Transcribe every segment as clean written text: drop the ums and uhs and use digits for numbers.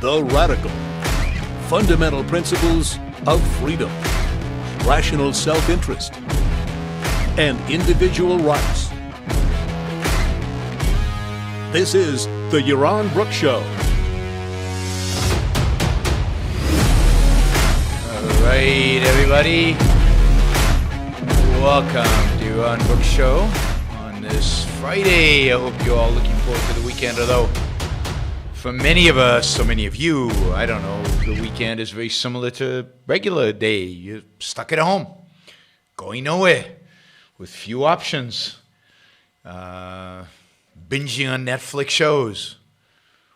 The Radical. Fundamental principles of freedom, rational self-interest, and individual rights. This is the Yaron Brook Show. All right, everybody. Welcome to Yaron Brook Show on this Friday. I hope you're all looking forward to the weekend, although for many of us, so many of you, I don't know, the weekend is very similar to a regular day. You're stuck at home, going nowhere, with few options, binging on Netflix shows,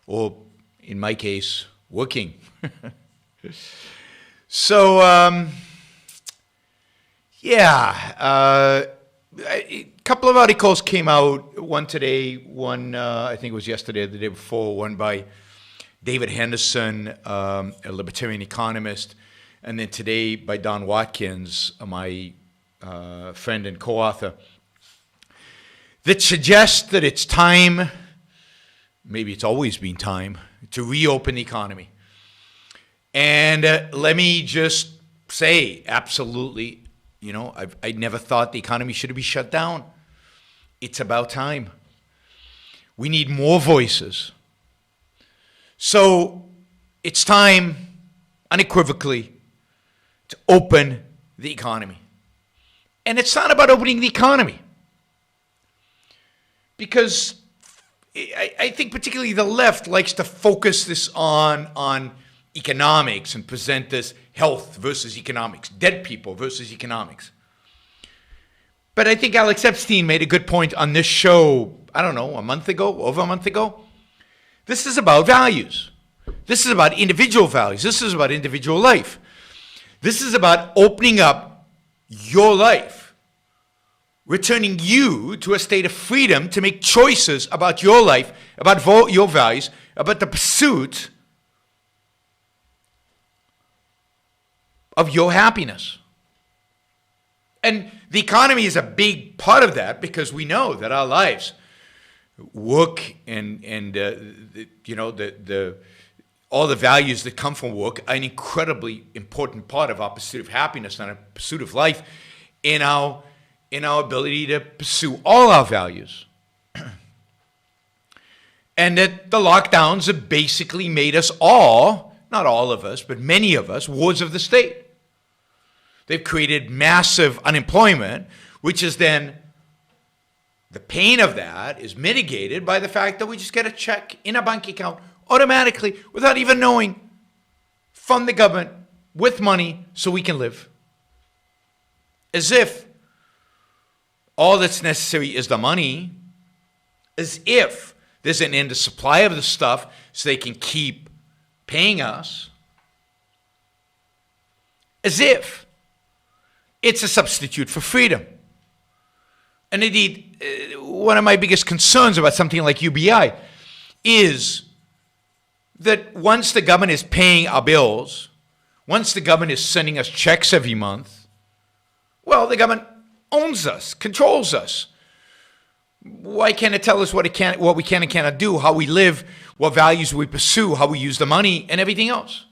or in my case, working. So, a couple of articles came out, one today, one I think it was yesterday or the day before, one by David Henderson, a libertarian economist, and then today by Don Watkins, my friend and co-author, that suggests that it's time, maybe it's always been time, to reopen the economy. And let me just say, absolutely, you know, I never thought the economy should be shut down. It's about time. We need more voices. So it's time, unequivocally, to open the economy. And it's not about opening the economy. Because I think particularly the left likes to focus this on economics and present this health versus economics, dead people versus economics. But I think Alex Epstein made a good point on this show, I don't know, over a month ago. This is about values. This is about individual values. This is about individual life. This is about opening up your life, returning you to a state of freedom to make choices about your life, about your values, about the pursuit of your happiness. And the economy is a big part of that because we know that our lives, work and all the values that come from work are an incredibly important part of our pursuit of happiness and our pursuit of life in our ability to pursue all our values. And that the lockdowns have basically made us all, not all of us, but many of us, wards of the state. They've created massive unemployment, which is then, the pain of that is mitigated by the fact that we just get a check in a bank account automatically without even knowing from the government with money so we can live. As if all that's necessary is the money, as if there's an endless supply of the stuff so they can keep paying us, as if it's a substitute for freedom. And indeed, one of my biggest concerns about something like UBI is that once the government is paying our bills, once the government is sending us checks every month, well, the government owns us, controls us. Why can't it tell us what we can and cannot do, how we live, what values we pursue, how we use the money, and everything else?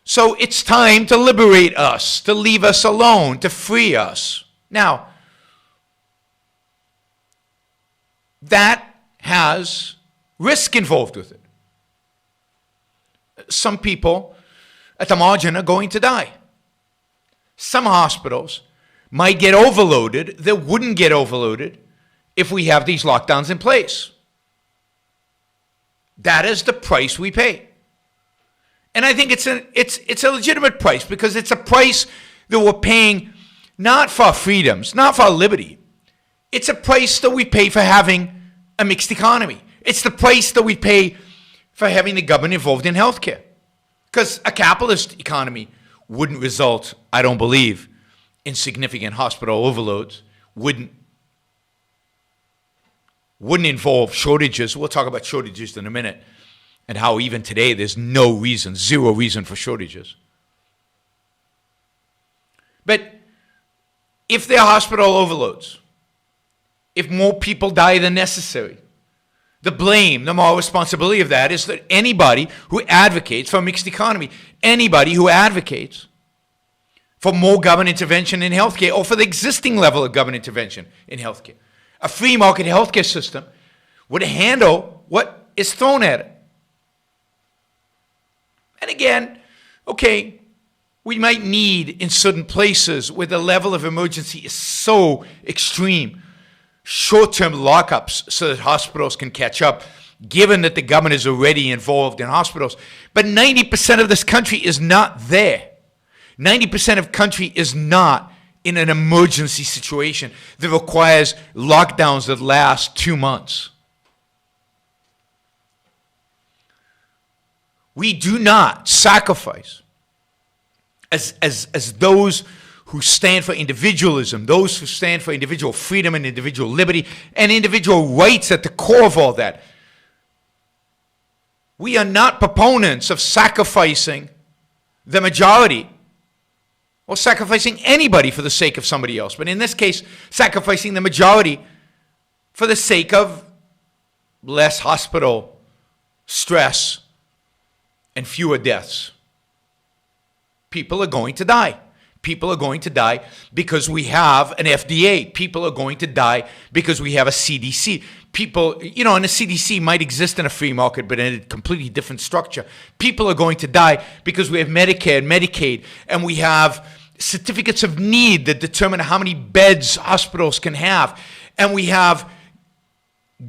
So it's time to liberate us, to leave us alone, to free us. Now, that has risk involved with it. Some people at the margin are going to die. Some hospitals might get overloaded that wouldn't get overloaded if we have these lockdowns in place. That is the price we pay. And I think it's a legitimate price because it's a price that we're paying not for our freedoms, not for our liberty. It's a price that we pay for having a mixed economy. It's the price that we pay for having the government involved in healthcare. Because a capitalist economy wouldn't result, I don't believe, in significant hospital overloads, wouldn't involve shortages. We'll talk about shortages in a minute. And how even today there's zero reason for shortages. But if there are hospital overloads, if more people die than necessary, The blame, the moral responsibility of that is that anybody who advocates for a mixed economy, anybody who advocates for more government intervention in healthcare or for the existing level of government intervention in healthcare, a free market healthcare system would handle what is thrown at it. And again, okay, we might need in certain places where the level of emergency is so extreme, short-term lockups so that hospitals can catch up, given that the government is already involved in hospitals. But 90% of this country is not there. 90% of the country is not in an emergency situation that requires lockdowns that last 2 months. We do not sacrifice as those who stand for individualism, those who stand for individual freedom and individual liberty and individual rights at the core of all that. We are not proponents of sacrificing the majority or sacrificing anybody for the sake of somebody else. But in this case, sacrificing the majority for the sake of less hospital stress and fewer deaths. People are going to die. People are going to die because we have an FDA. People are going to die because we have a CDC. People, and the CDC might exist in a free market, but in a completely different structure. People are going to die because we have Medicare and Medicaid, and we have certificates of need that determine how many beds hospitals can have, and we have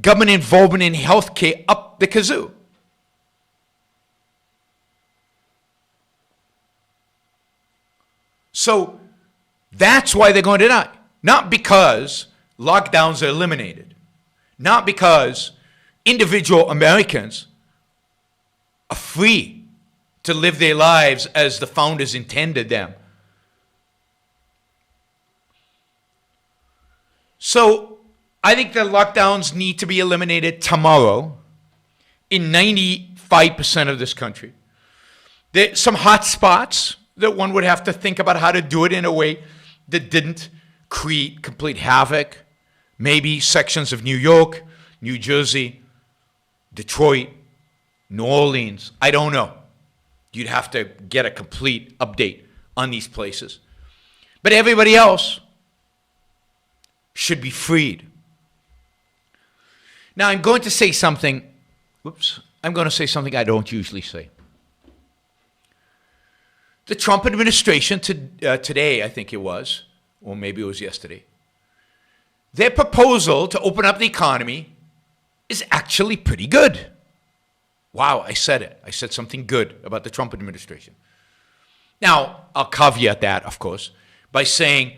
government involvement in healthcare up the kazoo. So that's why they're going to die. Not because lockdowns are eliminated. Not because individual Americans are free to live their lives as the founders intended them. So I think the lockdowns need to be eliminated tomorrow in 95% of this country. There's some hot spots that one would have to think about how to do it in a way that didn't create complete havoc. Maybe sections of New York, New Jersey, Detroit, New Orleans. I don't know. You'd have to get a complete update on these places. But everybody else should be freed. Now I'm going to say something, I'm going to say something I don't usually say. The Trump administration today, I think it was, or maybe it was yesterday, their proposal to open up the economy is actually pretty good. Wow, I said it. I said something good about the Trump administration. Now, I'll caveat that, of course, by saying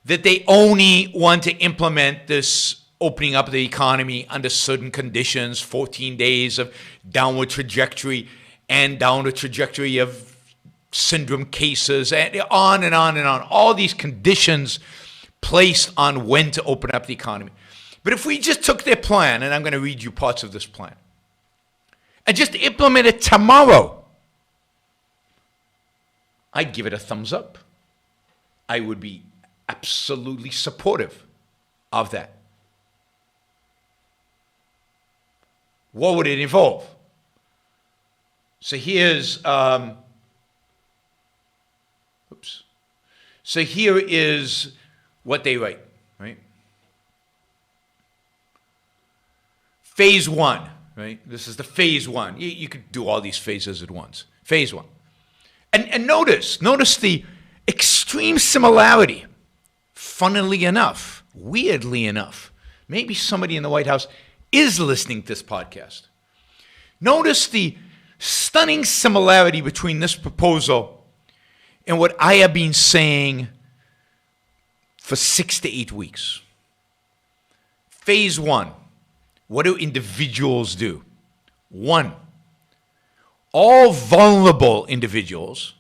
that they only want to implement this opening up the economy under certain conditions, 14 days of downward trajectory and downward trajectory of syndrome cases, and on and on and on. All these conditions placed on when to open up the economy. But if we just took their plan, and I'm going to read you parts of this plan, and just implement it tomorrow, I'd give it a thumbs up. I would be absolutely supportive of that. What would it involve? So here's So here is what they write, right? Phase one, right? This is the phase one. You could do all these phases at once. Phase one. And notice the extreme similarity. Funnily enough, weirdly enough, maybe somebody in the White House is listening to this podcast. Notice the stunning similarity between this proposal and what I have been saying for 6 to 8 weeks. Phase one, what do individuals do? One, all vulnerable individuals,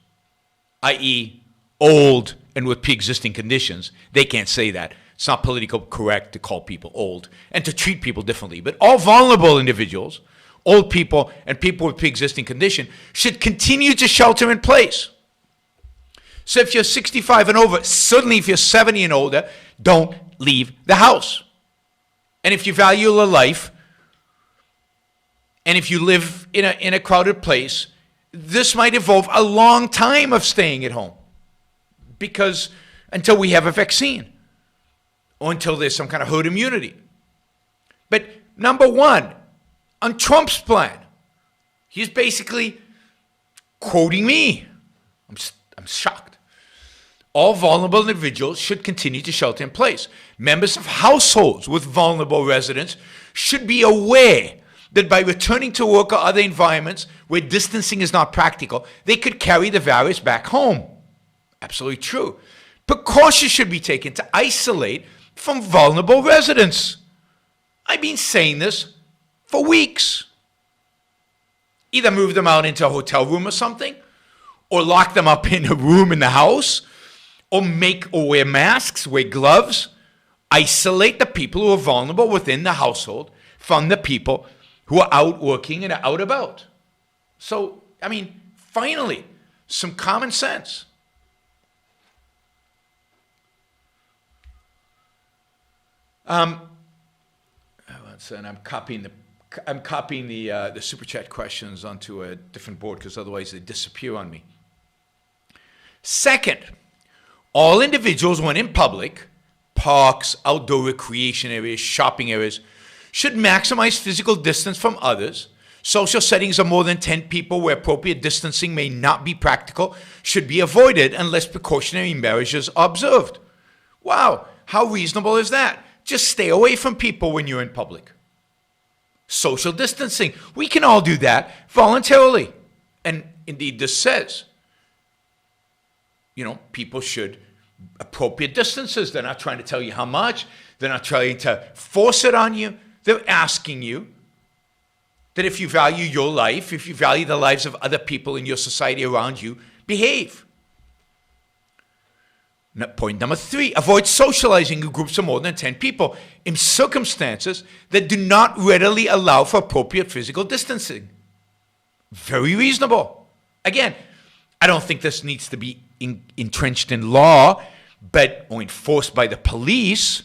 i.e. old and with pre-existing conditions, they can't say that. It's not politically correct to call people old and to treat people differently. But all vulnerable individuals, old people and people with pre-existing condition, should continue to shelter in place. So if you're 65 and over, certainly if you're 70 and older, don't leave the house. And if you value your life, And if you live in a crowded place, this might involve a long time of staying at home, because until we have a vaccine or until there's some kind of herd immunity. But number one, on Trump's plan, he's basically quoting me. I'm shocked. All vulnerable individuals should continue to shelter in place. Members of households with vulnerable residents should be aware that by returning to work or other environments where distancing is not practical, they could carry the virus back home. Absolutely true. Precautions should be taken to isolate from vulnerable residents. I've been saying this for weeks. Either move them out into a hotel room or something, or lock them up in a room in the house, or wear masks, wear gloves. Isolate the people who are vulnerable within the household from the people who are out working and out about. So, I mean, finally, some common sense. And I'm copying the super chat questions onto a different board because otherwise they disappear on me. Second, all individuals when in public, parks, outdoor recreation areas, shopping areas, should maximize physical distance from others. Social settings of more than 10 people where appropriate distancing may not be practical should be avoided unless precautionary measures are observed. Wow, how reasonable is that? Just stay away from people when you're in public. Social distancing, we can all do that voluntarily. And indeed this says, people should appropriate distances. They're not trying to tell you how much. They're not trying to force it on you. They're asking you that if you value your life, if you value the lives of other people in your society around you, behave. Point number 3, avoid socializing in groups of more than 10 people in circumstances that do not readily allow for appropriate physical distancing. Very reasonable. Again, I don't think this needs to be entrenched in law, or enforced by the police,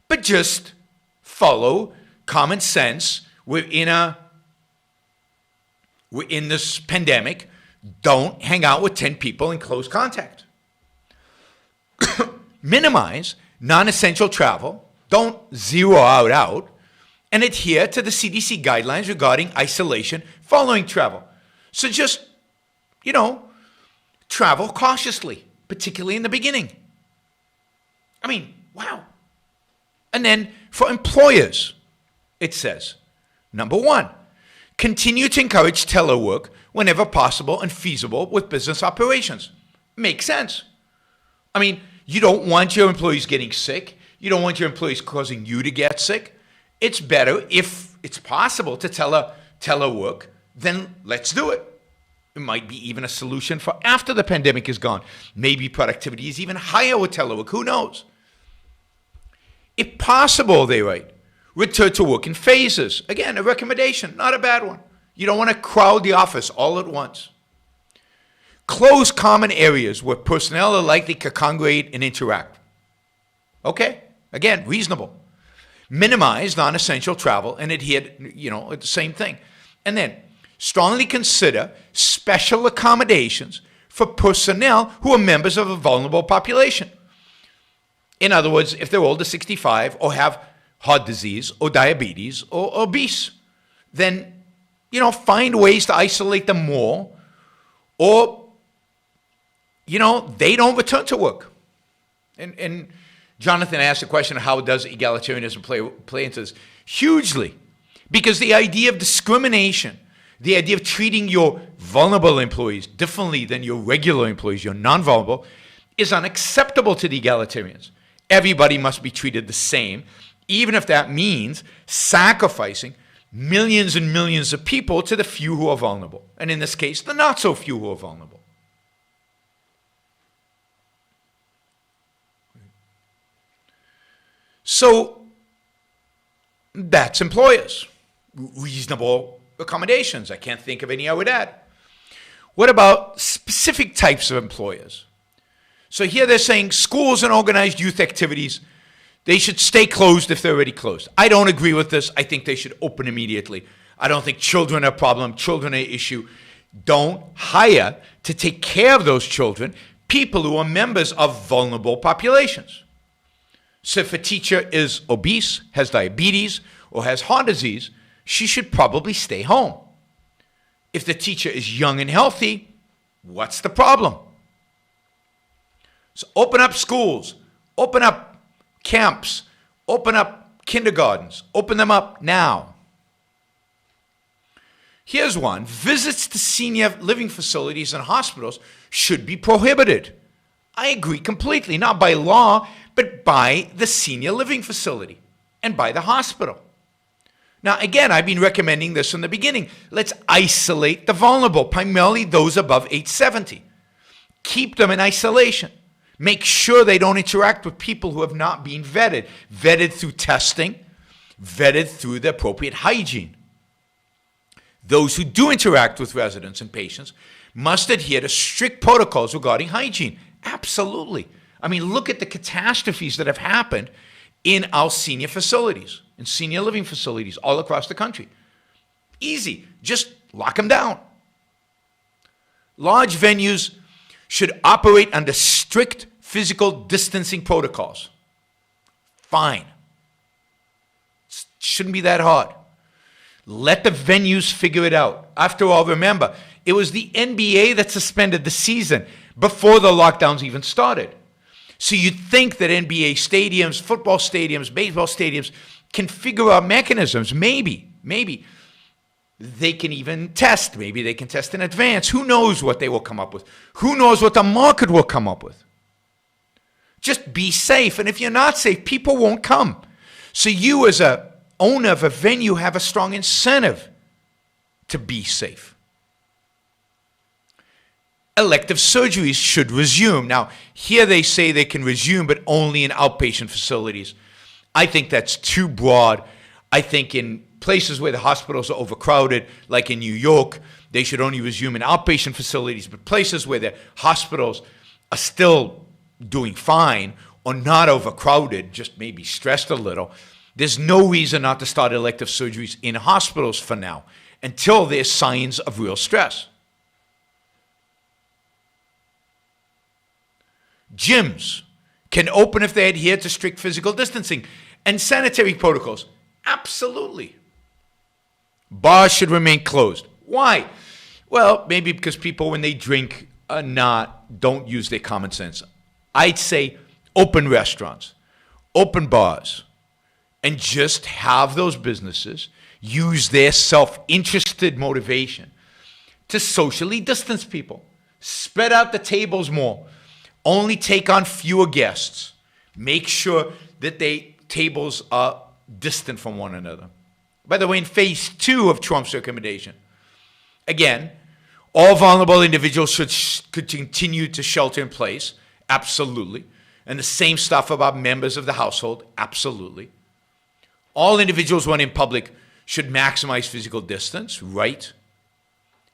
but just follow common sense. We're in this pandemic. Don't hang out with 10 people in close contact. Minimize non-essential travel. Don't zero out. And adhere to the CDC guidelines regarding isolation following travel. So just, travel cautiously, particularly in the beginning. I mean, wow. And then for employers, it says, number 1, continue to encourage telework whenever possible and feasible with business operations. Makes sense. I mean, you don't want your employees getting sick. You don't want your employees causing you to get sick. It's better if it's possible to telework, then let's do it. It might be even a solution for after the pandemic is gone. Maybe productivity is even higher with telework. Who knows? If possible, they write, return to work in phases. Again, a recommendation, not a bad one. You don't want to crowd the office all at once. Close common areas where personnel are likely to congregate and interact. Okay, again, reasonable. Minimize non-essential travel and adhere, the same thing. And then strongly consider special accommodations for personnel who are members of a vulnerable population. In other words, if they're older 65 or have heart disease or diabetes or obese, then, find ways to isolate them more, or, they don't return to work. And Jonathan asked the question, how does egalitarianism play into this? Hugely. Because the idea of discrimination, the idea of treating your vulnerable employees differently than your regular employees, your non-vulnerable, is unacceptable to the egalitarians. Everybody must be treated the same, even if that means sacrificing millions and millions of people to the few who are vulnerable. And in this case, the not so few who are vulnerable. So that's employers. Reasonable accommodations. I can't think of any I would add. What about specific types of employers? So here they're saying schools and organized youth activities, they should stay closed if they're already closed. I don't agree with this. I think they should open immediately. I don't think children are a problem. Children are an issue. Don't hire to take care of those children people who are members of vulnerable populations. So if a teacher is obese, has diabetes, or has heart disease, she should probably stay home. If the teacher is young and healthy, what's the problem? So open up schools, open up camps, open up kindergartens, open them up now. Here's one. Visits to senior living facilities and hospitals should be prohibited. I agree completely, not by law, but by the senior living facility and by the hospital. Now, again, I've been recommending this from the beginning. Let's isolate the vulnerable, primarily those above age 70. Keep them in isolation. Make sure they don't interact with people who have not been vetted through testing, vetted through the appropriate hygiene. Those who do interact with residents and patients must adhere to strict protocols regarding hygiene. Absolutely. I mean, look at the catastrophes that have happened in our senior facilities, in senior living facilities all across the country. Easy. Just lock them down. Large venues should operate under strict physical distancing protocols. Fine. Shouldn't be that hard. Let the venues figure it out. After all, remember, it was the NBA that suspended the season before the lockdowns even started. So you'd think that NBA stadiums, football stadiums, baseball stadiums can figure out mechanisms. Maybe. They can even test. Maybe they can test in advance. Who knows what they will come up with? Who knows what the market will come up with? Just be safe. And if you're not safe, people won't come. So you as a owner of a venue have a strong incentive to be safe. Elective surgeries should resume. Now, here they say they can resume, but only in outpatient facilities. I think that's too broad. I think in places where the hospitals are overcrowded, like in New York, they should only resume in outpatient facilities. But places where the hospitals are still doing fine or not overcrowded, just maybe stressed a little, there's no reason not to start elective surgeries in hospitals for now, until there's signs of real stress. Gyms can open if they adhere to strict physical distancing and sanitary protocols. Absolutely. Bars should remain closed. Why? Well, maybe because people, when they drink, don't use their common sense. I'd say open restaurants, open bars, and just have those businesses use their self-interested motivation to socially distance people. Spread out the tables more. Only take on fewer guests. Make sure that tables are distant from one another. By the way, in phase 2 of Trump's recommendation, again, all vulnerable individuals could continue to shelter in place. Absolutely. And the same stuff about members of the household. Absolutely. All individuals when in public should maximize physical distance. Right.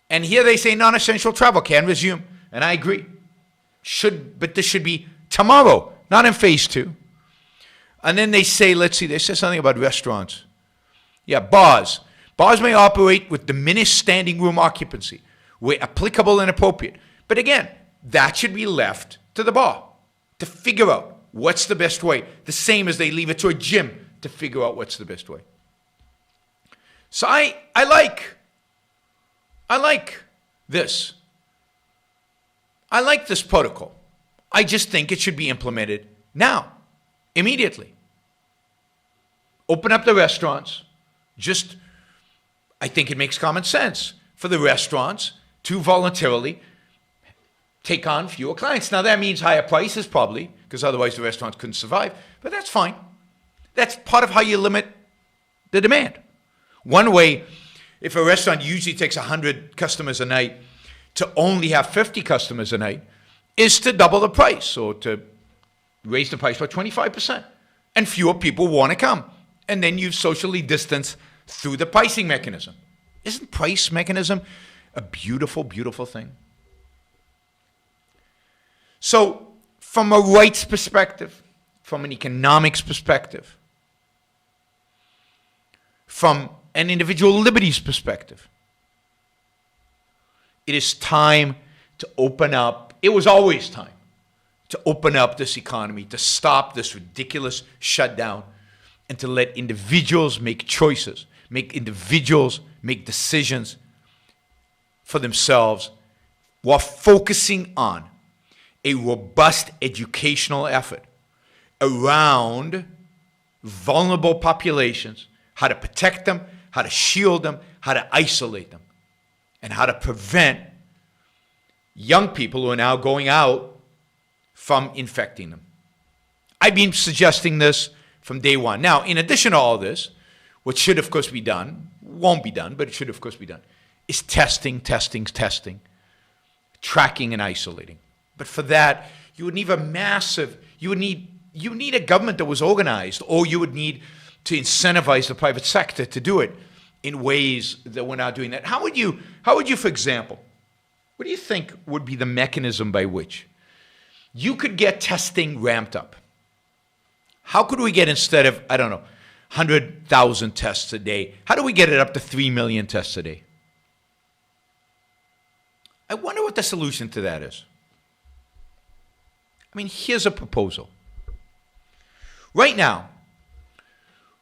And here they say non-essential travel can resume. And I agree. But this should be tomorrow, not in phase 2. And then they say, let's see, they say something about restaurants. Yeah, bars. Bars may operate with diminished standing room occupancy, where applicable and appropriate. But again, that should be left to the bar to figure out what's the best way. The same as they leave it to a gym to figure out what's the best way. So I like this. I like this protocol. I just think it should be implemented now, immediately. Open up the restaurants. I think it makes common sense for the restaurants to voluntarily take on fewer clients. Now, that means higher prices probably, because otherwise the restaurants couldn't survive, but that's fine. That's part of how you limit the demand. One way, if a restaurant usually takes 100 customers a night, to only have 50 customers a night is to double the price or to raise the price by 25%. And fewer people want to come. And then you socially distance through the pricing mechanism. Isn't price mechanism a beautiful, beautiful thing? So from a rights perspective, from an economics perspective, from an individual liberties perspective, it is time to open up. It was always time to open up this economy, to stop this ridiculous shutdown, and to let individuals make choices, make decisions for themselves while focusing on a robust educational effort around vulnerable populations, how to protect them, how to shield them, how to isolate them, and how to prevent young people who are now going out from infecting them. I've been suggesting this from day one. Now, in addition to all this, what should, of course, be done, won't be done, but it should, of course, be done, is testing, tracking and isolating. But for that, you would need you need a government that was organized, or you would need to incentivize the private sector to do it in ways that we're not doing that. How would you, for example, what do you think would be the mechanism by which you could get testing ramped up? How could we get, instead of, 100,000 tests a day, how do we get it up to 3 million tests a day? I wonder what the solution to that is. I mean, here's a proposal. Right now,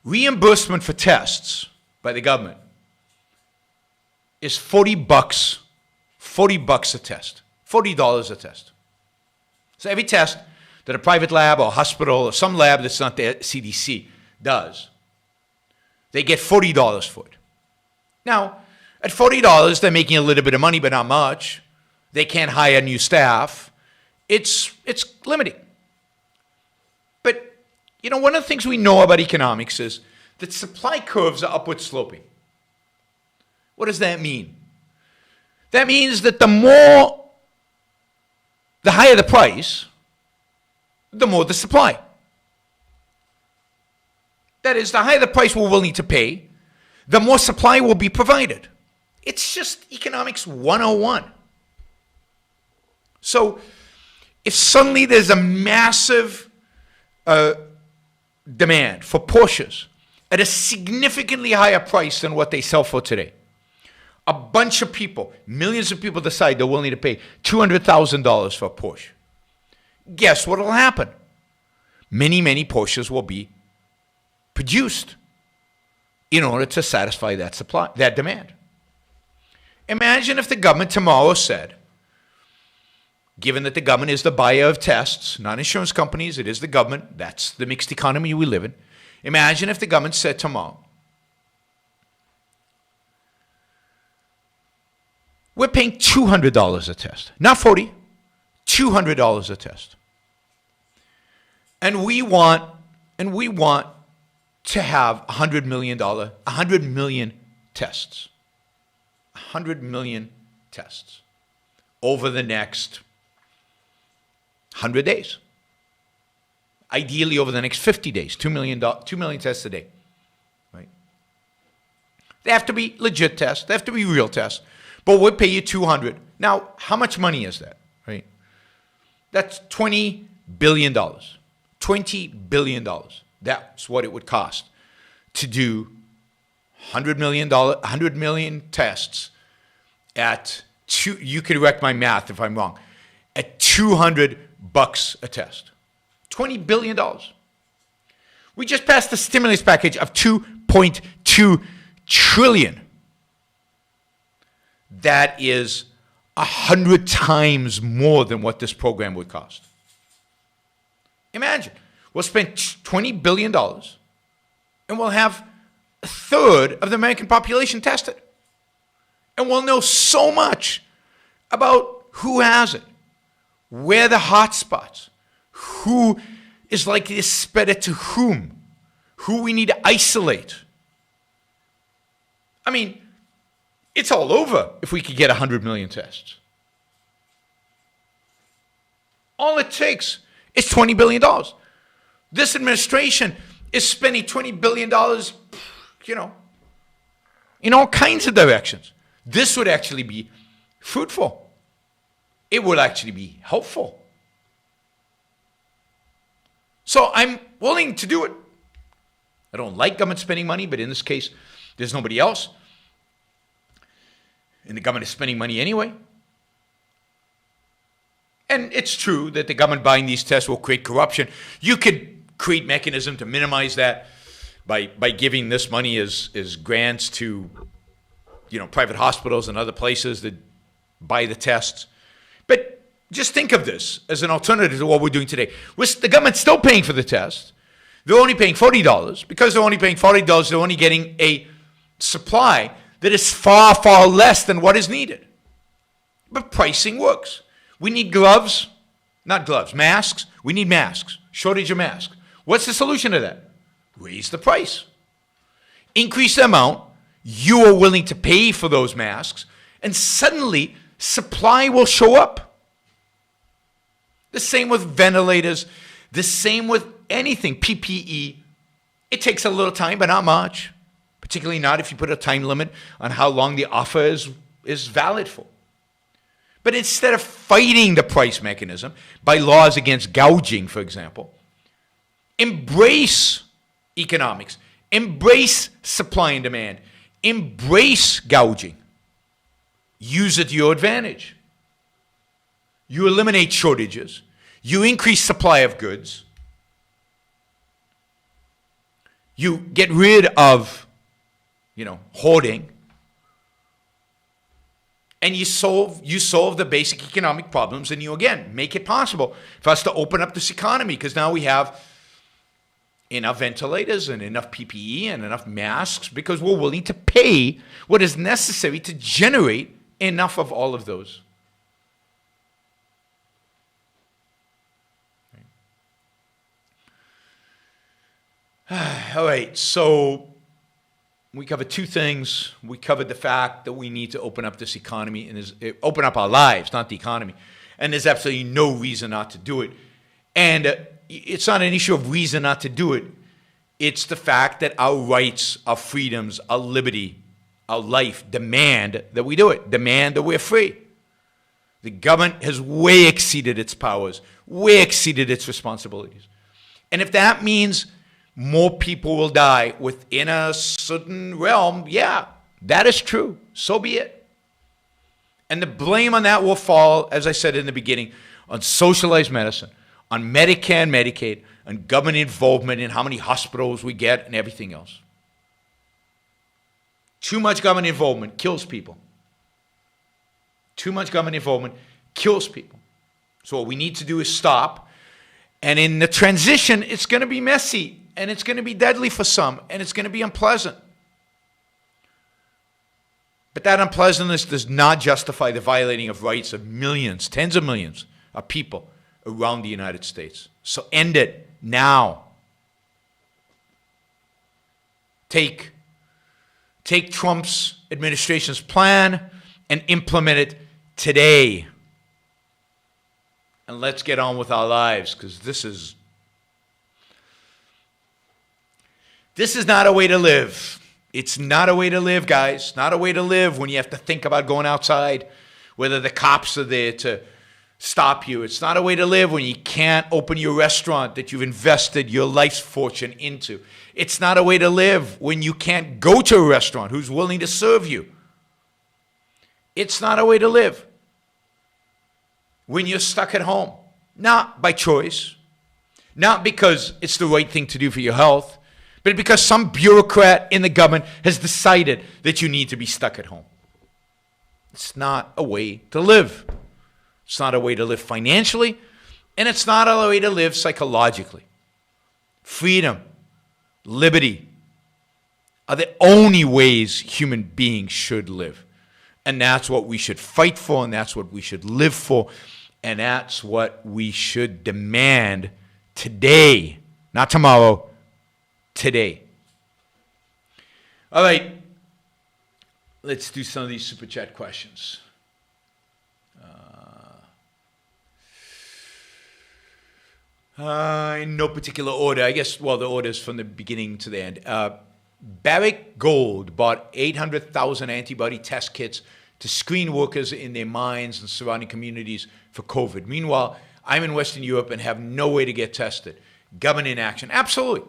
reimbursement for tests by the government is $40 a test, $40 a test. So every test that a private lab or hospital or some lab that's not the CDC does, they get $40 for it. Now, at $40, they're making a little bit of money, but not much. They can't hire new staff. It's limiting. But, one of the things we know about economics is that supply curves are upward sloping. What does that mean? That means that the higher the price, the more the supply. That is, the higher the price we're willing to pay, the more supply will be provided. It's just economics 101. So if suddenly there's a massive demand for Porsches at a significantly higher price than what they sell for today, a bunch of people, millions of people decide they're willing to pay $200,000 for a Porsche. Guess what will happen? Many, many Porsches will be produced in order to satisfy that demand. Imagine if the government tomorrow said, given that the government is the buyer of tests, not insurance companies, it is the government, that's the mixed economy we live in. Imagine if the government said tomorrow, we're paying $200 a test, not $40, $200 a test. And we want to have $100 million tests. 100 million tests over the next 100 days. Ideally over the next 50 days, 2 million tests a day. Right? They have to be legit tests, they have to be real tests, but we'll pay you 200. Now, how much money is that? Right? That's $20 billion. $20 billion. That's what it would cost to do $100 million tests at you can correct my math if I'm wrong, at $200 a test. $20 billion. We just passed a stimulus package of $2.2 trillion. That is 100 times more than what this program would cost. Imagine, we'll spend $20 billion and we'll have a third of the American population tested. And we'll know so much about who has it, where the hot spots, who is likely to spread it to whom, who we need to isolate. I mean, it's all over if we could get 100 million tests. All it takes is $20 billion. This administration is spending $20 billion, in all kinds of directions. This would actually be fruitful. It would actually be helpful. So I'm willing to do it. I don't like government spending money, but in this case, There's nobody else. And the government is spending money anyway. And it's true that the government buying these tests will create corruption. You could create mechanism to minimize that by giving this money as grants to, private hospitals and other places that buy the tests. But just think of this as an alternative to what we're doing today. The government's still paying for the test. They're only paying $40. Because they're only paying $40, they're only getting a supply that is far, far less than what is needed. But pricing works. We need masks. We need masks. Shortage of masks. What's the solution to that? Raise the price. Increase the amount you are willing to pay for those masks, and suddenly supply will show up. The same with ventilators. The same with anything, PPE. It takes a little time, but not much. Particularly not if you put a time limit on how long the offer is valid for. But instead of fighting the price mechanism by laws against gouging, for example, embrace economics, embrace supply and demand, embrace gouging. Use it to your advantage. You eliminate shortages. You increase supply of goods. You get rid of, hoarding. And you solve the basic economic problems, and you, again, make it possible for us to open up this economy, because now we have enough ventilators and enough PPE and enough masks because we're willing to pay what is necessary to generate enough of all of those. All right, so we covered two things. We covered the fact that we need to open up this economy and open up our lives, not the economy. And there's absolutely no reason not to do it. And it's not an issue of reason not to do it. It's the fact that our rights, our freedoms, our liberty, our life demand that we do it, demand that we're free. The government has way exceeded its powers, way exceeded its responsibilities. And if that means more people will die within a certain realm, yeah, that is true. So be it. And the blame on that will fall, as I said in the beginning, on socialized medicine, on Medicare and Medicaid, on government involvement in how many hospitals we get and everything else. Too much government involvement kills people. Too much government involvement kills people. So what we need to do is stop. And in the transition, it's going to be messy. And it's going to be deadly for some. And it's going to be unpleasant. But that unpleasantness does not justify the violating of rights of millions, tens of millions of people around the United States. So end it now. Take Trump's administration's plan and implement it today. And let's get on with our lives, because this is not a way to live. It's not a way to live, guys. Not a way to live when you have to think about going outside, whether the cops are there to stop you. It's not a way to live when you can't open your restaurant that you've invested your life's fortune into. It's not a way to live when you can't go to a restaurant who's willing to serve you. It's not a way to live when you're stuck at home. Not by choice, not because it's the right thing to do for your health, but because some bureaucrat in the government has decided that you need to be stuck at home. It's not a way to live. It's not a way to live financially, and it's not a way to live psychologically. Freedom, liberty are the only ways human beings should live. And that's what we should fight for, and that's what we should live for, and that's what we should demand today, not tomorrow, today. All right, let's do some of these Super Chat questions. In no particular order. I guess, well, the order is from the beginning to the end. Barrick Gold bought 800,000 antibody test kits to screen workers in their mines and surrounding communities for COVID. Meanwhile, I'm in Western Europe and have no way to get tested. Government inaction. Absolutely.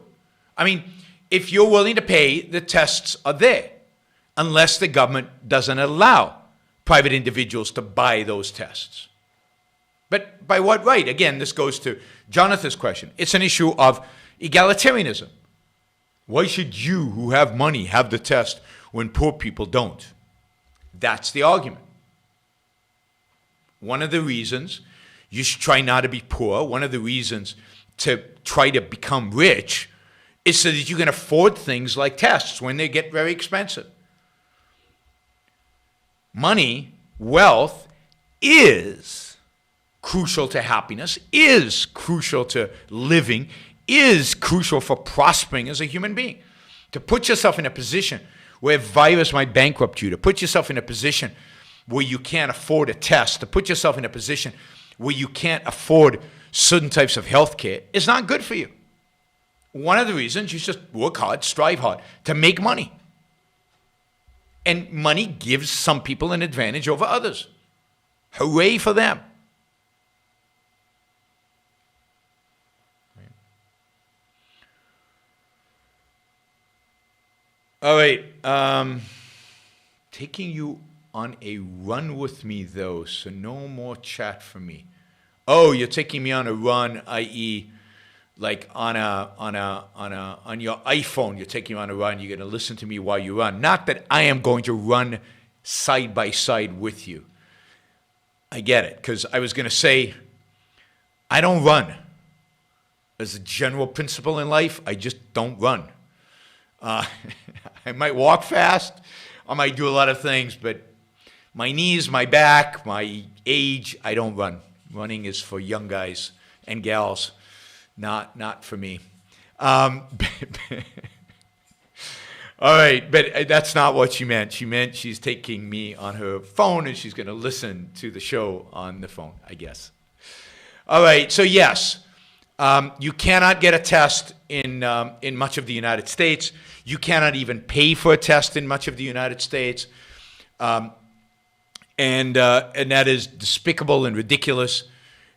I mean, if you're willing to pay, the tests are there. unless the government doesn't allow private individuals to buy those tests. But by what right? Again, this goes to Jonathan's question. It's an issue of egalitarianism. Why should you, who have money, have the test when poor people don't? That's the argument. One of the reasons you should try not to be poor, one of the reasons to try to become rich, is so that you can afford things like tests when they get very expensive. Money, wealth, is crucial to happiness, is crucial to living, is crucial for prospering as a human being. To put yourself in a position where a virus might bankrupt you, to put yourself in a position where you can't afford a test, to put yourself in a position where you can't afford certain types of health care is not good for you. One of the reasons you just work hard, strive hard to make money. And money gives some people an advantage over others. Hooray for them. All right. Taking you on a run with me, though, so no more chat from me. Oh, you're taking me on a run, i.e., like on your iPhone, you're taking me on a run. You're going to listen to me while you run. Not that I am going to run side by side with you. I get it, because I was going to say, I don't run. As a general principle in life, I just don't run. I might walk fast. I might do a lot of things, but my knees, my back, my age, I don't run. Running is for young guys and gals, not for me. All right, but that's not what she meant. She meant she's taking me on her phone and she's going to listen to the show on the phone, I guess. All right, so yes, you cannot get a test in much of the United States. You cannot even pay for a test in much of the United States. And that is despicable and ridiculous.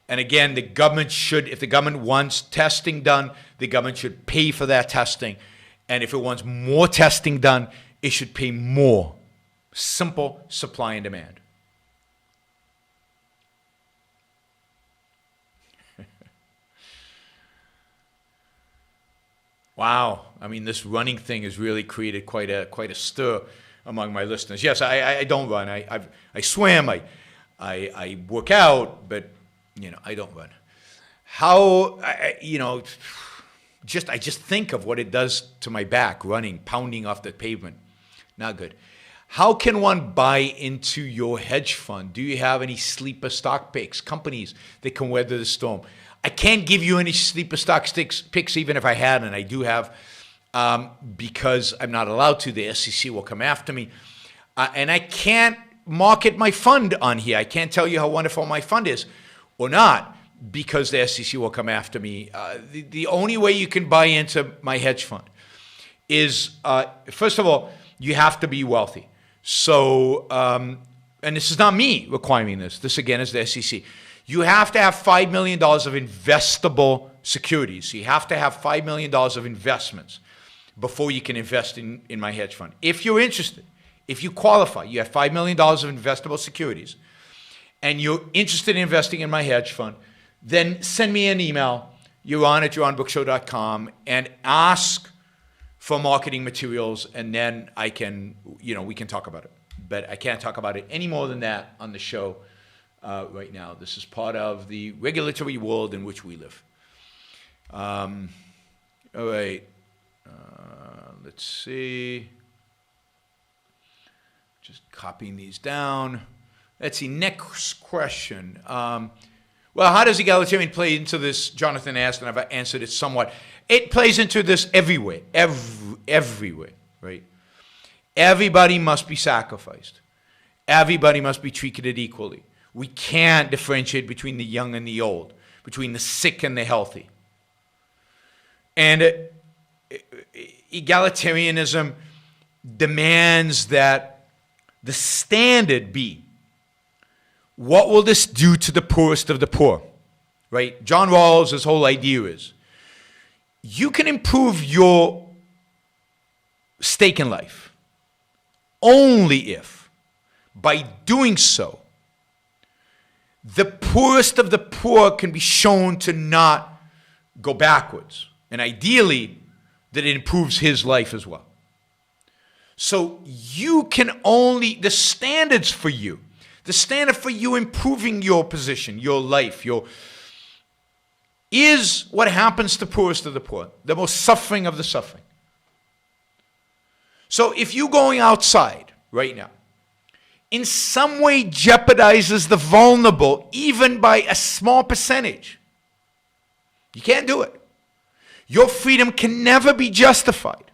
And again, the government should, if the government wants testing done, the government should pay for that testing. And if it wants more testing done, it should pay more. Simple supply and demand. Wow. I mean, this running thing has really created quite a stir among my listeners. Yes, I don't run. I swim. I work out, but I don't run. How I just think of what it does to my back, running, pounding off the pavement. Not good. How can one buy into your hedge fund? Do you have any sleeper stock picks, companies that can weather the storm? I can't give you any sleeper stock picks, even if I had, and I do have, because I'm not allowed to. The SEC will come after me. And I can't market my fund on here. I can't tell you how wonderful my fund is or not, because the SEC will come after me. The only way you can buy into my hedge fund is, first of all, you have to be wealthy. So, and this is not me requiring this. This, again, is the SEC. You have to have $5 million of investable securities. You have to have $5 million of investments before you can invest in my hedge fund. If you're interested, if you qualify, you have $5 million of investable securities, and you're interested in investing in my hedge fund, then send me an email, yaron@yaronbrookshow.com, and ask for marketing materials, and then I can, we can talk about it. But I can't talk about it any more than that on the show right now. This is part of the regulatory world in which we live. All right. Let's see. Just copying these down. Let's see. Next question. Well, how does egalitarian play into this? Jonathan asked, and I've answered it somewhat. It plays into this everywhere. Everywhere, right? Everybody must be sacrificed. Everybody must be treated equally. We can't differentiate between the young and the old, between the sick and the healthy. And egalitarianism demands that the standard be, what will this do to the poorest of the poor? Right? John Rawls' whole idea is, you can improve your stake in life. only if, by doing so, the poorest of the poor can be shown to not go backwards. And ideally, that it improves his life as well. So you can only, the standard for you improving your position, your life, is what happens to poorest of the poor, the most suffering of the suffering. So if you going outside right now, in some way jeopardizes the vulnerable, even by a small percentage, you can't do it. Your freedom can never be justified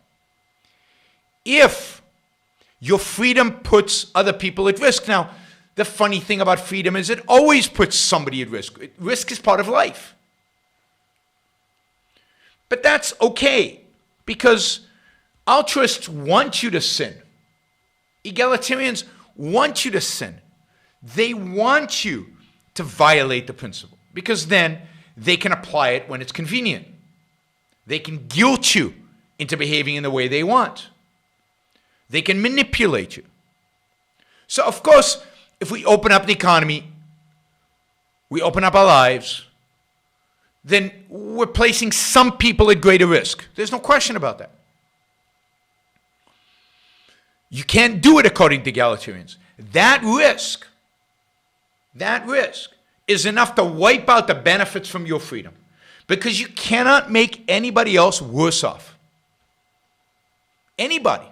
if your freedom puts other people at risk. Now, the funny thing about freedom is it always puts somebody at risk. Risk is part of life. But that's okay, because altruists want you to sin. Egalitarians want you to sin. They want you to violate the principle, because then they can apply it when it's convenient. They can guilt you into behaving in the way they want. They can manipulate you. So, of course, if we open up the economy, we open up our lives, then we're placing some people at greater risk. There's no question about that. You can't do it according to egalitarians. That risk is enough to wipe out the benefits from your freedom, because you cannot make anybody else worse off. Anybody.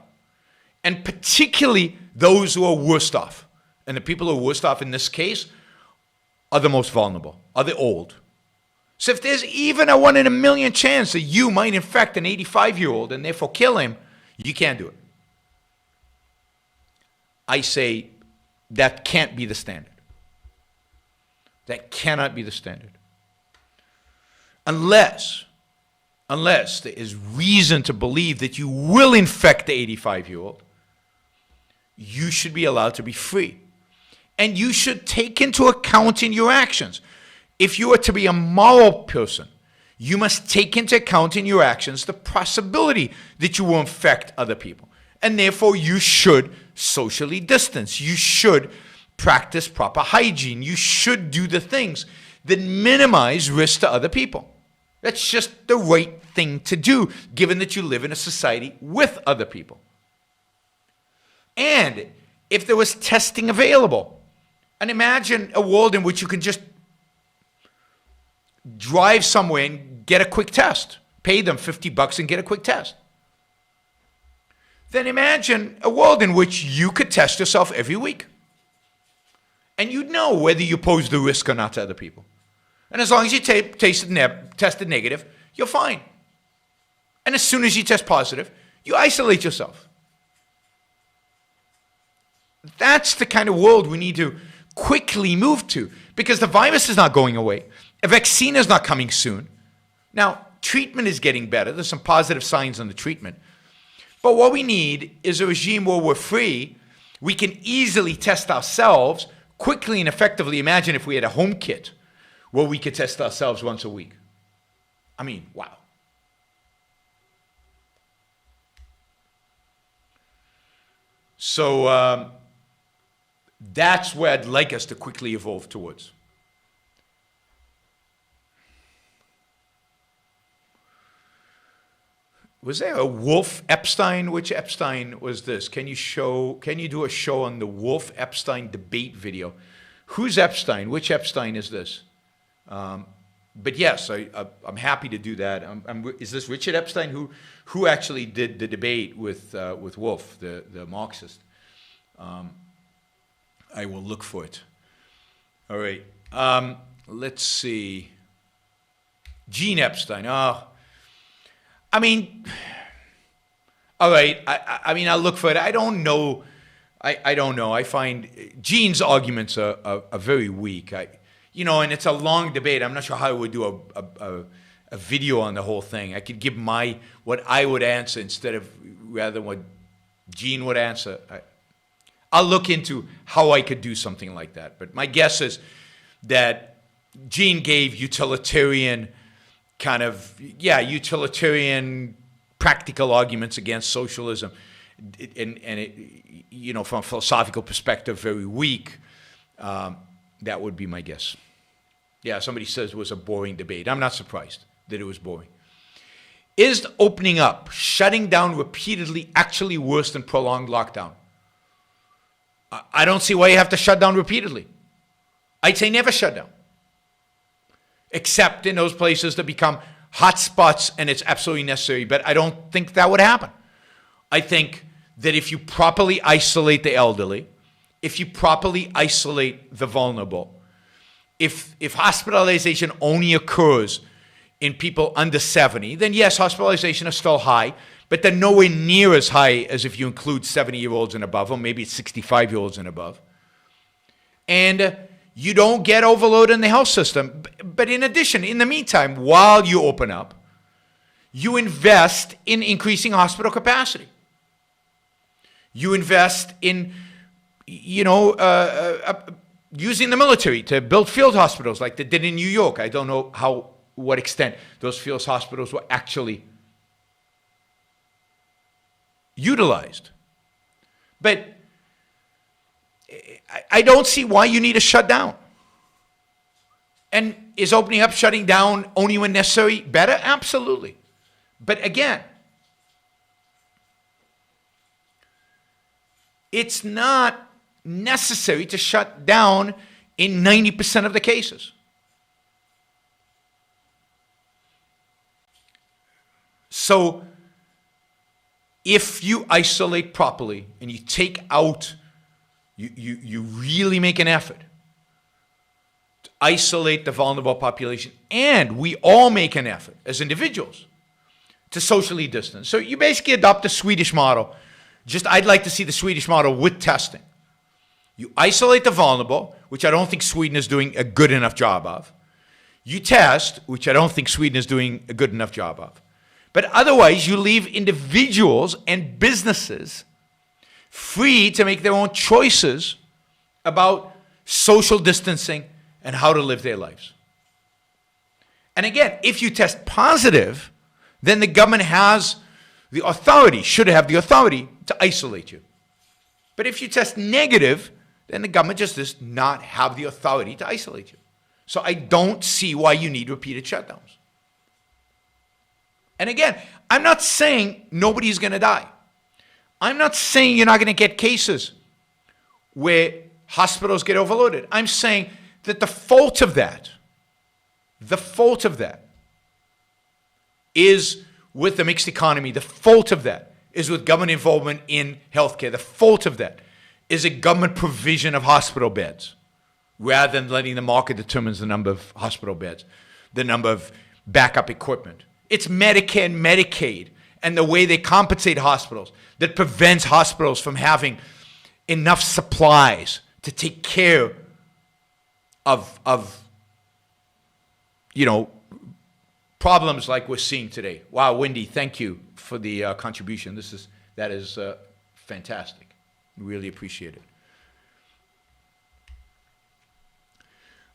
And particularly those who are worst off. And the people who are worst off in this case are the most vulnerable, are the old. So if there's even a 1 in a million chance that you might infect an 85-year-old and therefore kill him, you can't do it. I say that can't be the standard. That cannot be the standard. Unless there is reason to believe that you will infect the 85-year-old, you should be allowed to be free. And you should take into account in your actions. If you are to be a moral person, you must take into account in your actions the possibility that you will infect other people. And therefore, you should socially distance. You should practice proper hygiene. You should do the things that minimize risk to other people. That's just the right thing to do, given that you live in a society with other people. And if there was testing available, and imagine a world in which you can just drive somewhere and get a quick test, pay them $50 and get a quick test. Then imagine a world in which you could test yourself every week. And you'd know whether you pose the risk or not to other people. And as long as you tested negative, you're fine. And as soon as you test positive, you isolate yourself. That's the kind of world we need to quickly move to, because the virus is not going away. A vaccine is not coming soon. Now, treatment is getting better. There's some positive signs on the treatment. But what we need is a regime where we're free. We can easily test ourselves quickly and effectively. Imagine if we had a home kit where we could test ourselves once a week. I mean, wow. So that's where I'd like us to quickly evolve towards. Was there a Wolf Epstein? Which Epstein was this? Can you do a show on the Wolf Epstein debate video? Who's Epstein? Which Epstein is this? But yes, I'm happy to do that. Is this Richard Epstein who actually did the debate with Wolf, the Marxist? I will look for it. All right. Let's see. Gene Epstein. I mean, all right. I mean, I'll look for it. I don't know. I don't know. I find Gene's arguments are very weak. And it's a long debate. I'm not sure how I would do a video on the whole thing. I could give what I would answer rather than what Gene would answer. I'll look into how I could do something like that. But my guess is that Gene gave utilitarian practical arguments against socialism. from a philosophical perspective, very weak. That would be my guess. Yeah, somebody says it was a boring debate. I'm not surprised that it was boring. Is opening up, shutting down repeatedly, actually worse than prolonged lockdown? I don't see why you have to shut down repeatedly. I'd say never shut down. Except in those places that become hot spots and it's absolutely necessary. But I don't think that would happen. I think that if you properly isolate the elderly, if you properly isolate the vulnerable, if hospitalization only occurs in people under 70, then yes, hospitalization is still high, but they're nowhere near as high as if you include 70-year-olds and above, or maybe it's 65-year-olds and above. And you don't get overload in the health system. But in addition, in the meantime, while you open up, you invest in increasing hospital capacity. You invest in, using the military to build field hospitals like they did in New York. I don't know what extent those field hospitals were actually utilized. But I don't see why you need to shut down. And is opening up, shutting down only when necessary better? Absolutely. But again, it's not necessary to shut down in 90% of the cases. So if you isolate properly and you take out, you really make an effort to isolate the vulnerable population, and we all make an effort as individuals to socially distance. So you basically adopt the Swedish model. I'd like to see the Swedish model with testing. You isolate the vulnerable, which I don't think Sweden is doing a good enough job of. You test, which I don't think Sweden is doing a good enough job of. But otherwise, you leave individuals and businesses free to make their own choices about social distancing and how to live their lives. And again, if you test positive, then the government has the authority, should have the authority to isolate you. But if you test negative, then the government just does not have the authority to isolate you. So I don't see why you need repeated shutdowns. And again, I'm not saying nobody's going to die. I'm not saying you're not going to get cases where hospitals get overloaded. I'm saying that the fault of that is with the mixed economy. The fault of that is with government involvement in healthcare. The fault of that is a government provision of hospital beds rather than letting the market determine the number of hospital beds, the number of backup equipment. It's Medicare and Medicaid and the way they compensate hospitals that prevents hospitals from having enough supplies to take care of problems like we're seeing today. Wow, Wendy, thank you for the contribution. That is fantastic. Really appreciate it.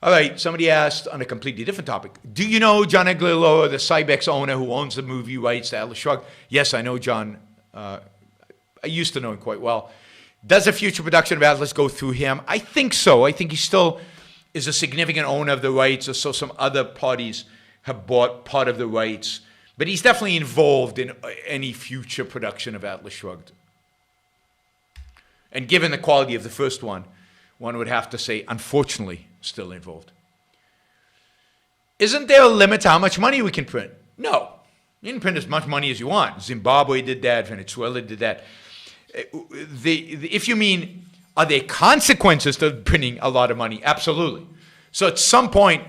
All right, somebody asked on a completely different topic. Do you know John Aguilera, the Cybex owner who owns the movie rights to Atlas Shrugged? Yes, I know John. I used to know him quite well. Does a future production of Atlas go through him? I think so. I think he still is a significant owner of the rights, or so some other parties have bought part of the rights. But he's definitely involved in any future production of Atlas Shrugged. And given the quality of the first one would have to say, unfortunately, still involved. Isn't there a limit to how much money we can print? No. You can print as much money as you want. Zimbabwe did that. Venezuela did that. If you mean, are there consequences to printing a lot of money? Absolutely. So at some point,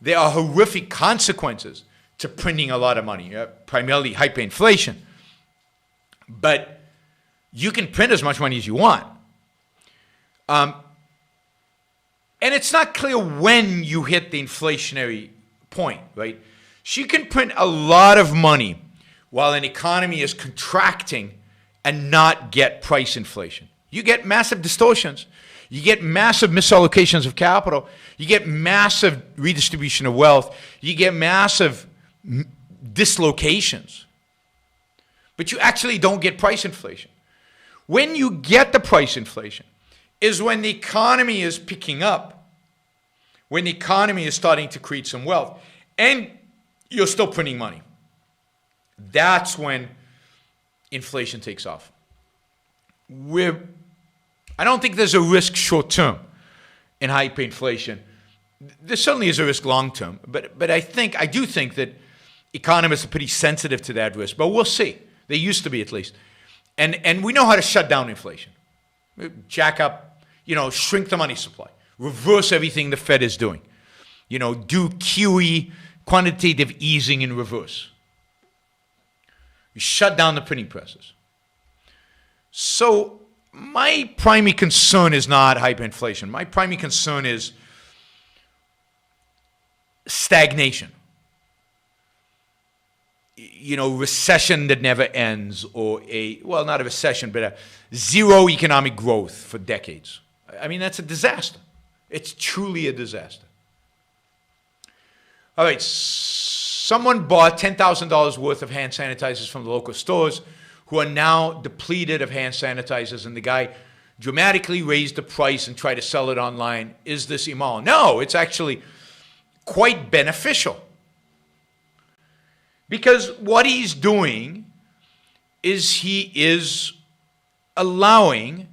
there are horrific consequences to printing a lot of money, primarily hyperinflation. But you can print as much money as you want. And it's not clear when you hit the inflationary point, right? So you can print a lot of money while an economy is contracting and not get price inflation. You get massive distortions. You get massive misallocations of capital. You get massive redistribution of wealth. You get massive dislocations. But you actually don't get price inflation. When you get the price inflation is when the economy is picking up, when the economy is starting to create some wealth, and you're still printing money. That's when inflation takes off. I don't think there's a risk short term in hyperinflation. There certainly is a risk long term, but I do think that economists are pretty sensitive to that risk. But we'll see. They used to be, at least. And we know how to shut down inflation. Jack up, shrink the money supply. Reverse everything the Fed is doing. Do QE, quantitative easing in reverse. You shut down the printing presses. So my primary concern is not hyperinflation. My primary concern is stagnation. Recession that never ends, or not a recession, but a zero economic growth for decades. I mean, that's a disaster. It's truly a disaster. All right, someone bought $10,000 worth of hand sanitizers from the local stores who are now depleted of hand sanitizers, and the guy dramatically raised the price and tried to sell it online. Is this immoral? No, it's actually quite beneficial. Because what he's doing is he is allowing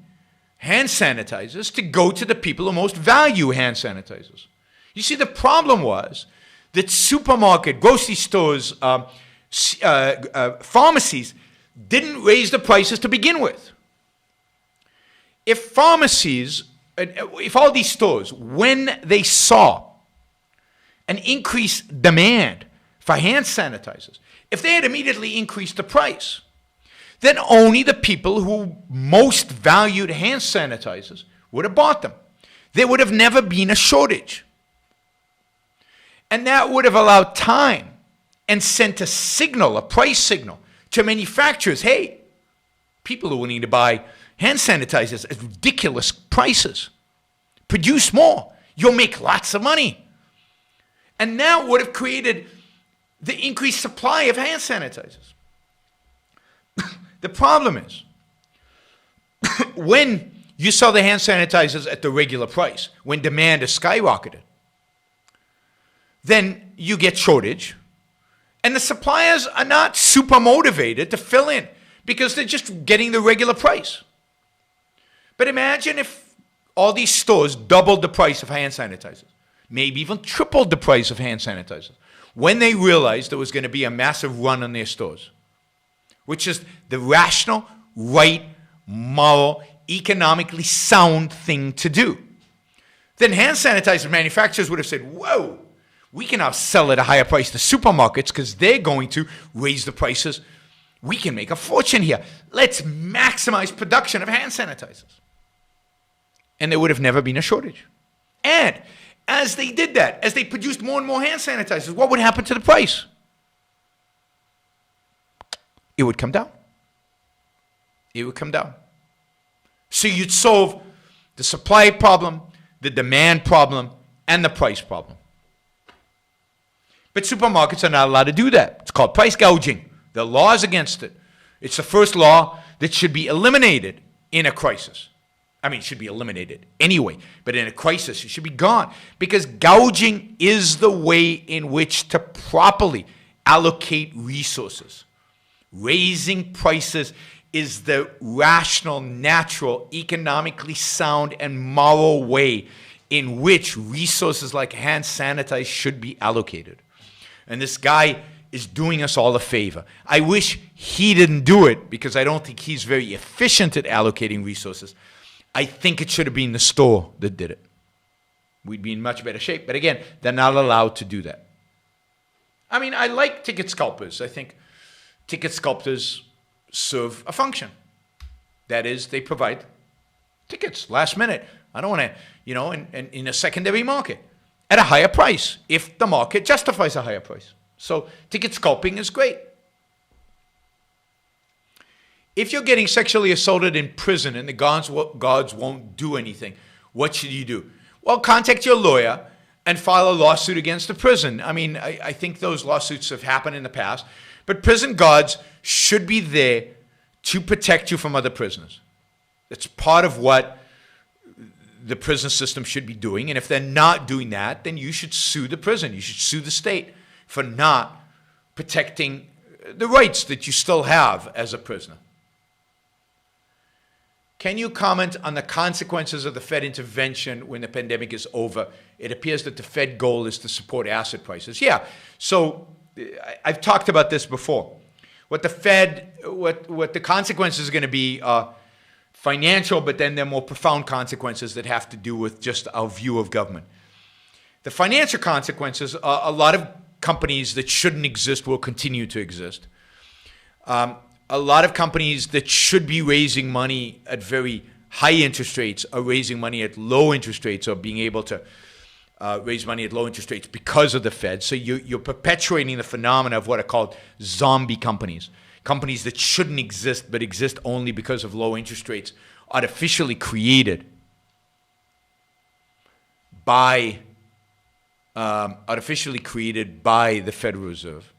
hand sanitizers to go to the people who most value hand sanitizers. You see, the problem was that supermarket, grocery stores, pharmacies didn't raise the prices to begin with. If all these stores, when they saw an increased demand for hand sanitizers, if they had immediately increased the price, then only the people who most valued hand sanitizers would have bought them. There would have never been a shortage. And that would have allowed time and sent a signal, a price signal, to manufacturers. Hey, people are willing to buy hand sanitizers at ridiculous prices. Produce more. You'll make lots of money. And that would have created the increased supply of hand sanitizers. The problem is, when you sell the hand sanitizers at the regular price, when demand is skyrocketed, then you get shortage, and the suppliers are not super motivated to fill in because they're just getting the regular price. But imagine if all these stores doubled the price of hand sanitizers, maybe even tripled the price of hand sanitizers, when they realized there was going to be a massive run on their stores, which is the rational, right, moral, economically sound thing to do. Then hand sanitizer manufacturers would have said, whoa, we can now sell at a higher price to supermarkets because they're going to raise the prices. We can make a fortune here. Let's maximize production of hand sanitizers. And there would have never been a shortage. And as they did that, as they produced more and more hand sanitizers, what would happen to the price? It would come down. It would come down. So you'd solve the supply problem, the demand problem, and the price problem. But supermarkets are not allowed to do that. It's called price gouging. There are laws against it. It's the first law that should be eliminated in a crisis. I mean, it should be eliminated anyway, but in a crisis, it should be gone. Because gouging is the way in which to properly allocate resources. Raising prices is the rational, natural, economically sound, and moral way in which resources like hand sanitizer should be allocated. And this guy is doing us all a favor. I wish he didn't do it because I don't think he's very efficient at allocating resources. I think it should have been the store that did it. We'd be in much better shape. But again, they're not allowed to do that. I mean, I like ticket scalpers. I think ticket scalpers serve a function. That is, they provide tickets last minute. I don't want to, in a secondary market at a higher price if the market justifies a higher price. So ticket scalping is great. If you're getting sexually assaulted in prison and the guards won't do anything, what should you do? Well, contact your lawyer and file a lawsuit against the prison. I mean, I think those lawsuits have happened in the past, but prison guards should be there to protect you from other prisoners. That's part of what the prison system should be doing. And if they're not doing that, then you should sue the prison. You should sue the state for not protecting the rights that you still have as a prisoner. Can you comment on the consequences of the Fed intervention when the pandemic is over? It appears that the Fed goal is to support asset prices. Yeah, so I've talked about this before. What the consequences are going to be are financial, but then there are more profound consequences that have to do with just our view of government. The financial consequences are a lot of companies that shouldn't exist will continue to exist. A lot of companies that should be raising money at very high interest rates are raising money at low interest rates, or being able to raise money at low interest rates because of the Fed. So you're perpetuating the phenomena of what are called zombie companies. Companies that shouldn't exist but exist only because of low interest rates, artificially created by the Federal Reserve.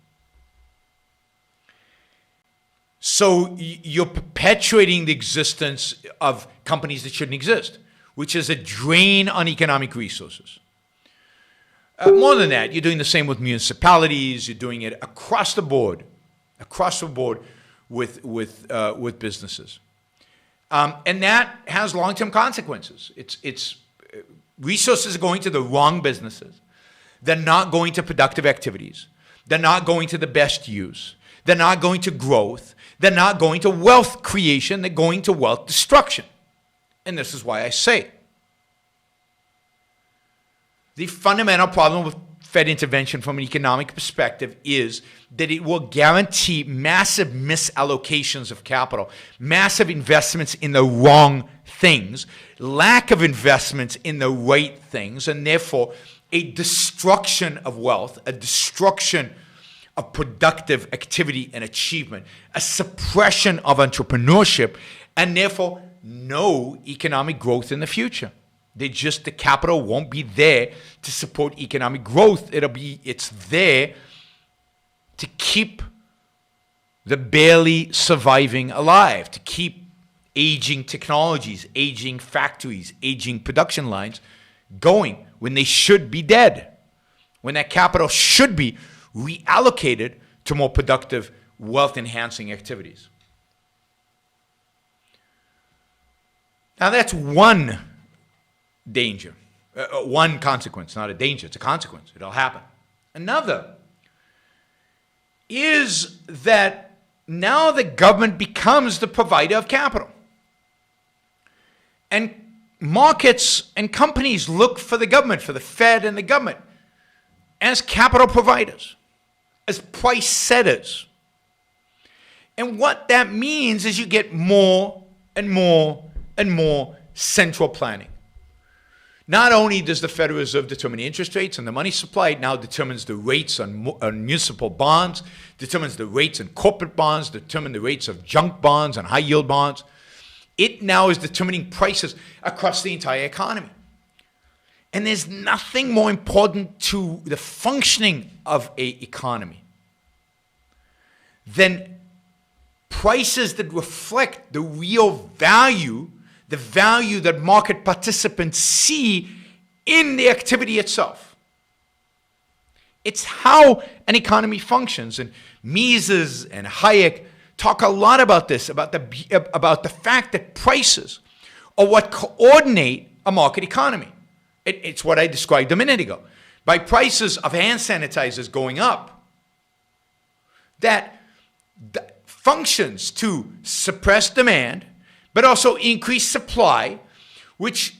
So you're perpetuating the existence of companies that shouldn't exist, which is a drain on economic resources. More than that, you're doing the same with municipalities. You're doing it across the board with businesses, and that has long-term consequences. It's resources are going to the wrong businesses. They're not going to productive activities. They're not going to the best use. They're not going to growth. They're not going to wealth creation. They're going to wealth destruction. And this is why I say the fundamental problem with Fed intervention from an economic perspective is that it will guarantee massive misallocations of capital, massive investments in the wrong things, lack of investments in the right things, and therefore a destruction of wealth, a destruction of productive activity and achievement, a suppression of entrepreneurship, and therefore no economic growth in the future. The capital won't be there to support economic growth. It's there to keep the barely surviving alive, to keep aging technologies, aging factories, aging production lines going when they should be dead, when that capital should be reallocated to more productive, wealth-enhancing activities. Now that's one danger, one consequence, not a danger, it's a consequence. It'll happen. Another is that now the government becomes the provider of capital. And markets and companies look for the government, for the Fed and the government, as capital providers, as price setters. And what that means is you get more and more and more central planning. Not only does the Federal Reserve determine the interest rates and the money supply, it now determines the rates on municipal bonds, determines the rates on corporate bonds, determines the rates of junk bonds and high-yield bonds. It now is determining prices across the entire economy. And there's nothing more important to the functioning of an economy than prices that reflect the real value, the value that market participants see in the activity itself. It's how an economy functions. And Mises and Hayek talk a lot about this, about the fact that prices are what coordinate a market economy. It's what I described a minute ago. By prices of hand sanitizers going up, that functions to suppress demand, but also increase supply, which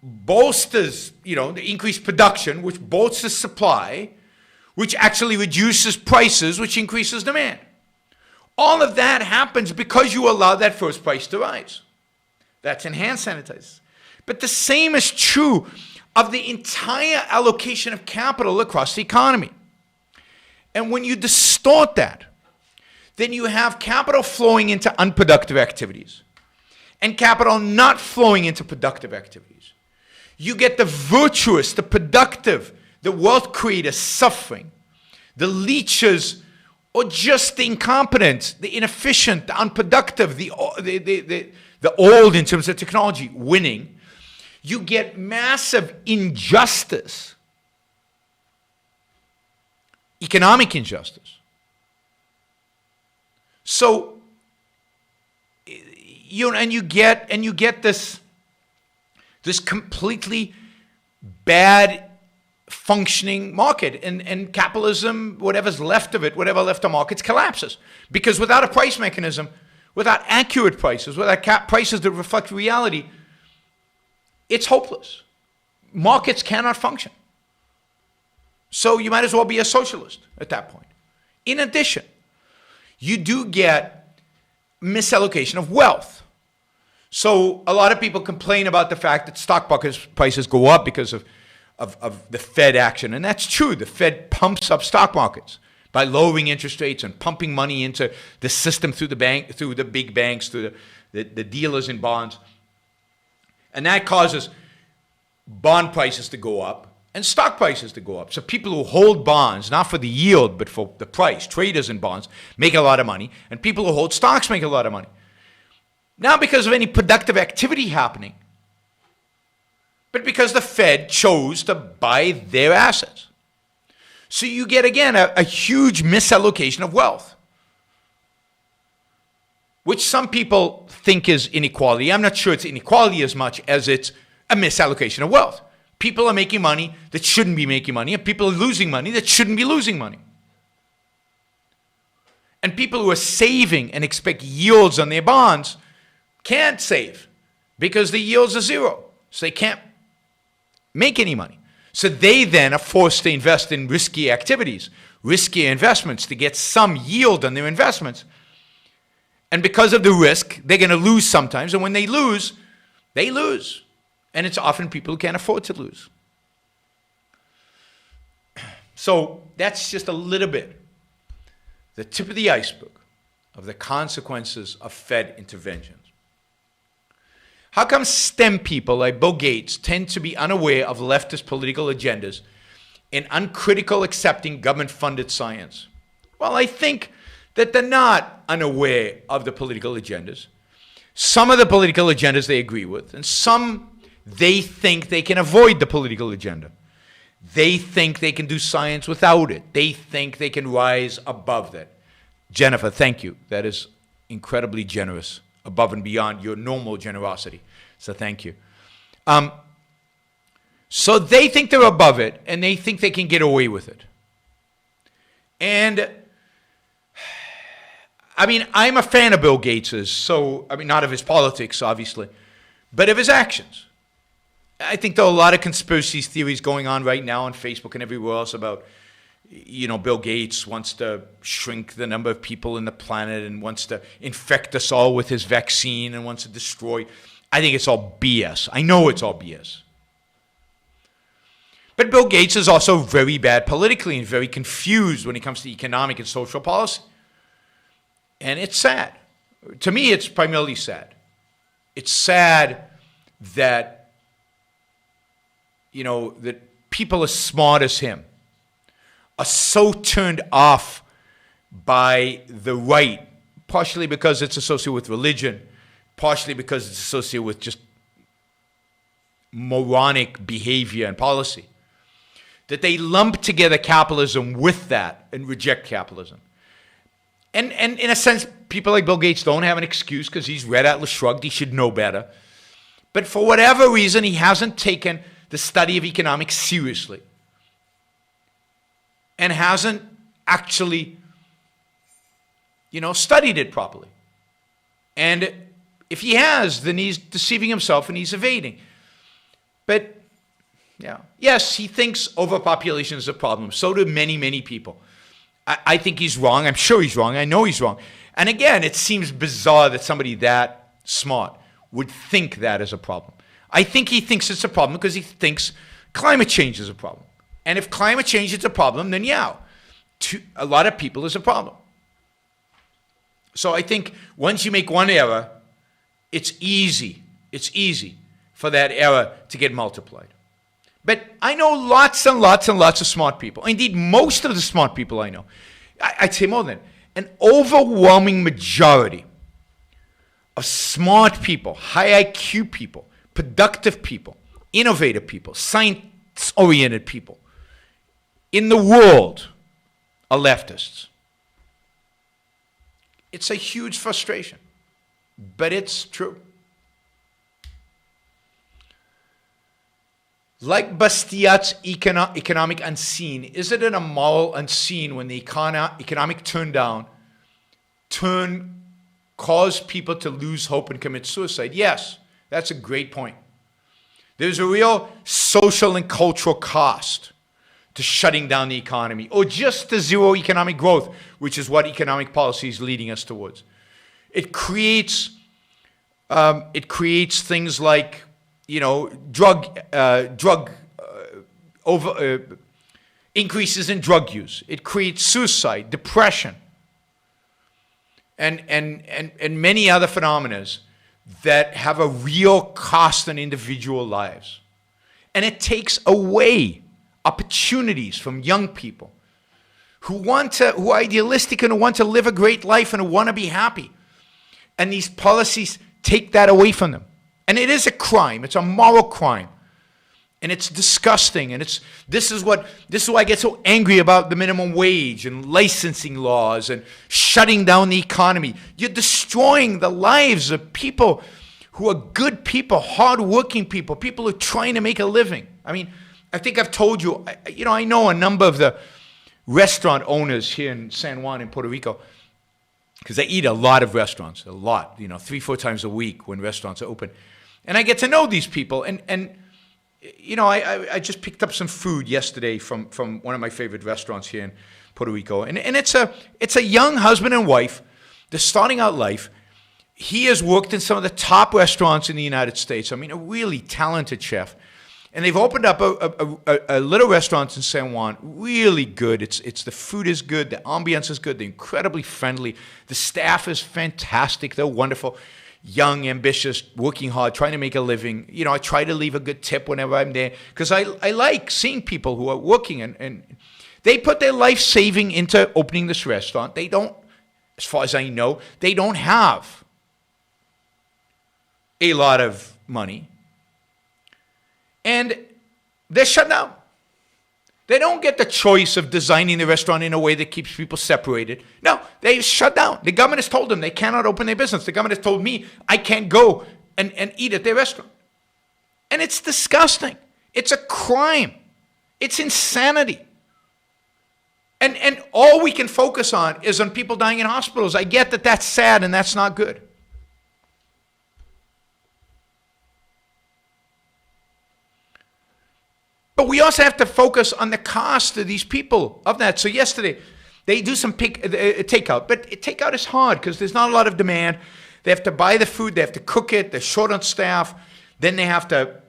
bolsters, the increased production, which bolsters supply, which actually reduces prices, which increases demand. All of that happens because you allow that first price to rise. That's in hand sanitizers. But the same is true of the entire allocation of capital across the economy. And when you distort that, then you have capital flowing into unproductive activities and capital not flowing into productive activities. You get the virtuous, the productive, the wealth creators suffering, the leechers, or just the incompetent, the inefficient, the unproductive, the the old in terms of technology winning, you get massive injustice, economic injustice. So, you get this completely bad functioning market, and capitalism, whatever's left of it, whatever left of markets, collapses. Because without a price mechanism, without accurate prices, without prices that reflect reality, it's hopeless. Markets cannot function. So you might as well be a socialist at that point. In addition, you do get misallocation of wealth. So a lot of people complain about the fact that stock prices go up because of the Fed action. And that's true. The Fed pumps up stock markets by lowering interest rates and pumping money into the system through the big banks, through the dealers in bonds. And that causes bond prices to go up and stock prices to go up. So people who hold bonds, not for the yield, but for the price, traders in bonds, make a lot of money. And people who hold stocks make a lot of money. Not because of any productive activity happening, but because the Fed chose to buy their assets. So you get, again, a huge misallocation of wealth, which some people think is inequality. I'm not sure it's inequality as much as it's a misallocation of wealth. People are making money that shouldn't be making money, and people are losing money that shouldn't be losing money. And people who are saving and expect yields on their bonds can't save because the yields are zero. So they can't make any money. So they then are forced to invest in risky activities, risky investments to get some yield on their investments. And because of the risk, they're going to lose sometimes. And when they lose, they lose. And it's often people who can't afford to lose. So that's just a little bit, the tip of the iceberg of the consequences of Fed interventions. How come STEM people like Bill Gates tend to be unaware of leftist political agendas and uncritical accepting government-funded science? Well, I think that they're not unaware of the political agendas. Some of the political agendas they agree with, and some they think they can avoid the political agenda. They think they can do science without it. They think they can rise above that. Jennifer, thank you. That is incredibly generous, above and beyond your normal generosity. So thank you. So they think they're above it, and they think they can get away with it. And I mean, I'm a fan of Bill Gates's, so, I mean, not of his politics, obviously, but of his actions. I think there are a lot of conspiracy theories going on right now on Facebook and everywhere else about, Bill Gates wants to shrink the number of people in the planet and wants to infect us all with his vaccine and wants to destroy. I think it's all BS. I know it's all BS. But Bill Gates is also very bad politically and very confused when it comes to economic and social policy. And it's sad. To me, it's primarily sad. It's sad that, that people as smart as him are so turned off by the right, partially because it's associated with religion, partially because it's associated with just moronic behavior and policy, that they lump together capitalism with that and reject capitalism. And in a sense, people like Bill Gates don't have an excuse because he's read Atlas Shrugged. He should know better. But for whatever reason, he hasn't taken the study of economics seriously and hasn't actually, studied it properly. And if he has, then he's deceiving himself and he's evading. But, yes, he thinks overpopulation is a problem. So do many, many people. I think he's wrong. I'm sure he's wrong. I know he's wrong. And again, it seems bizarre that somebody that smart would think that is a problem. I think he thinks it's a problem because he thinks climate change is a problem. And if climate change is a problem, then to a lot of people is a problem. So I think once you make one error, it's easy for that error to get multiplied. But I know lots and lots and lots of smart people. Indeed, most of the smart people I know, I'd say more than an overwhelming majority of smart people, high IQ people, productive people, innovative people, science-oriented people in the world are leftists. It's a huge frustration, but it's true. Like Bastiat's economic unseen, is it a moral unseen when the economic turndown caused people to lose hope and commit suicide? Yes, that's a great point. There's a real social and cultural cost to shutting down the economy, or just to zero economic growth, which is what economic policy is leading us towards. It creates things like, increases in drug use. It creates suicide, depression, and many other phenomena that have a real cost in individual lives. And it takes away opportunities from young people who are idealistic and who want to live a great life and who want to be happy. And these policies take that away from them. And it is a crime. It's a moral crime. And it's disgusting. And this is why I get so angry about the minimum wage and licensing laws and shutting down the economy. You're destroying the lives of people who are good people, hardworking people, people who are trying to make a living. I mean, I think I've told you, I know a number of the restaurant owners here in San Juan in Puerto Rico, because I eat a lot of restaurants, a lot, 3-4 times a week when restaurants are open. And I get to know these people. And I just picked up some food yesterday from one of my favorite restaurants here in Puerto Rico. And it's a young husband and wife. They're starting out life. He has worked in some of the top restaurants in the United States. I mean, a really talented chef. And they've opened up a little restaurant in San Juan, really good. It's the food is good, the ambiance is good, they're incredibly friendly. The staff is fantastic, they're wonderful, young, ambitious, working hard, trying to make a living. I try to leave a good tip whenever I'm there because I like seeing people who are working and they put their life saving into opening this restaurant. They don't, as far as I know, they don't have a lot of money. And they're shut down. They don't get the choice of designing the restaurant in a way that keeps people separated. No, they shut down. The government has told them they cannot open their business. The government has told me I can't go and eat at their restaurant. And it's disgusting. It's a crime. It's insanity. And all we can focus on is on people dying in hospitals. I get that that's sad and that's not good. But we also have to focus on the cost of these people of that. So yesterday, they do some takeout. But takeout is hard because there's not a lot of demand. They have to buy the food. They have to cook it. They're short on staff. Then they have to,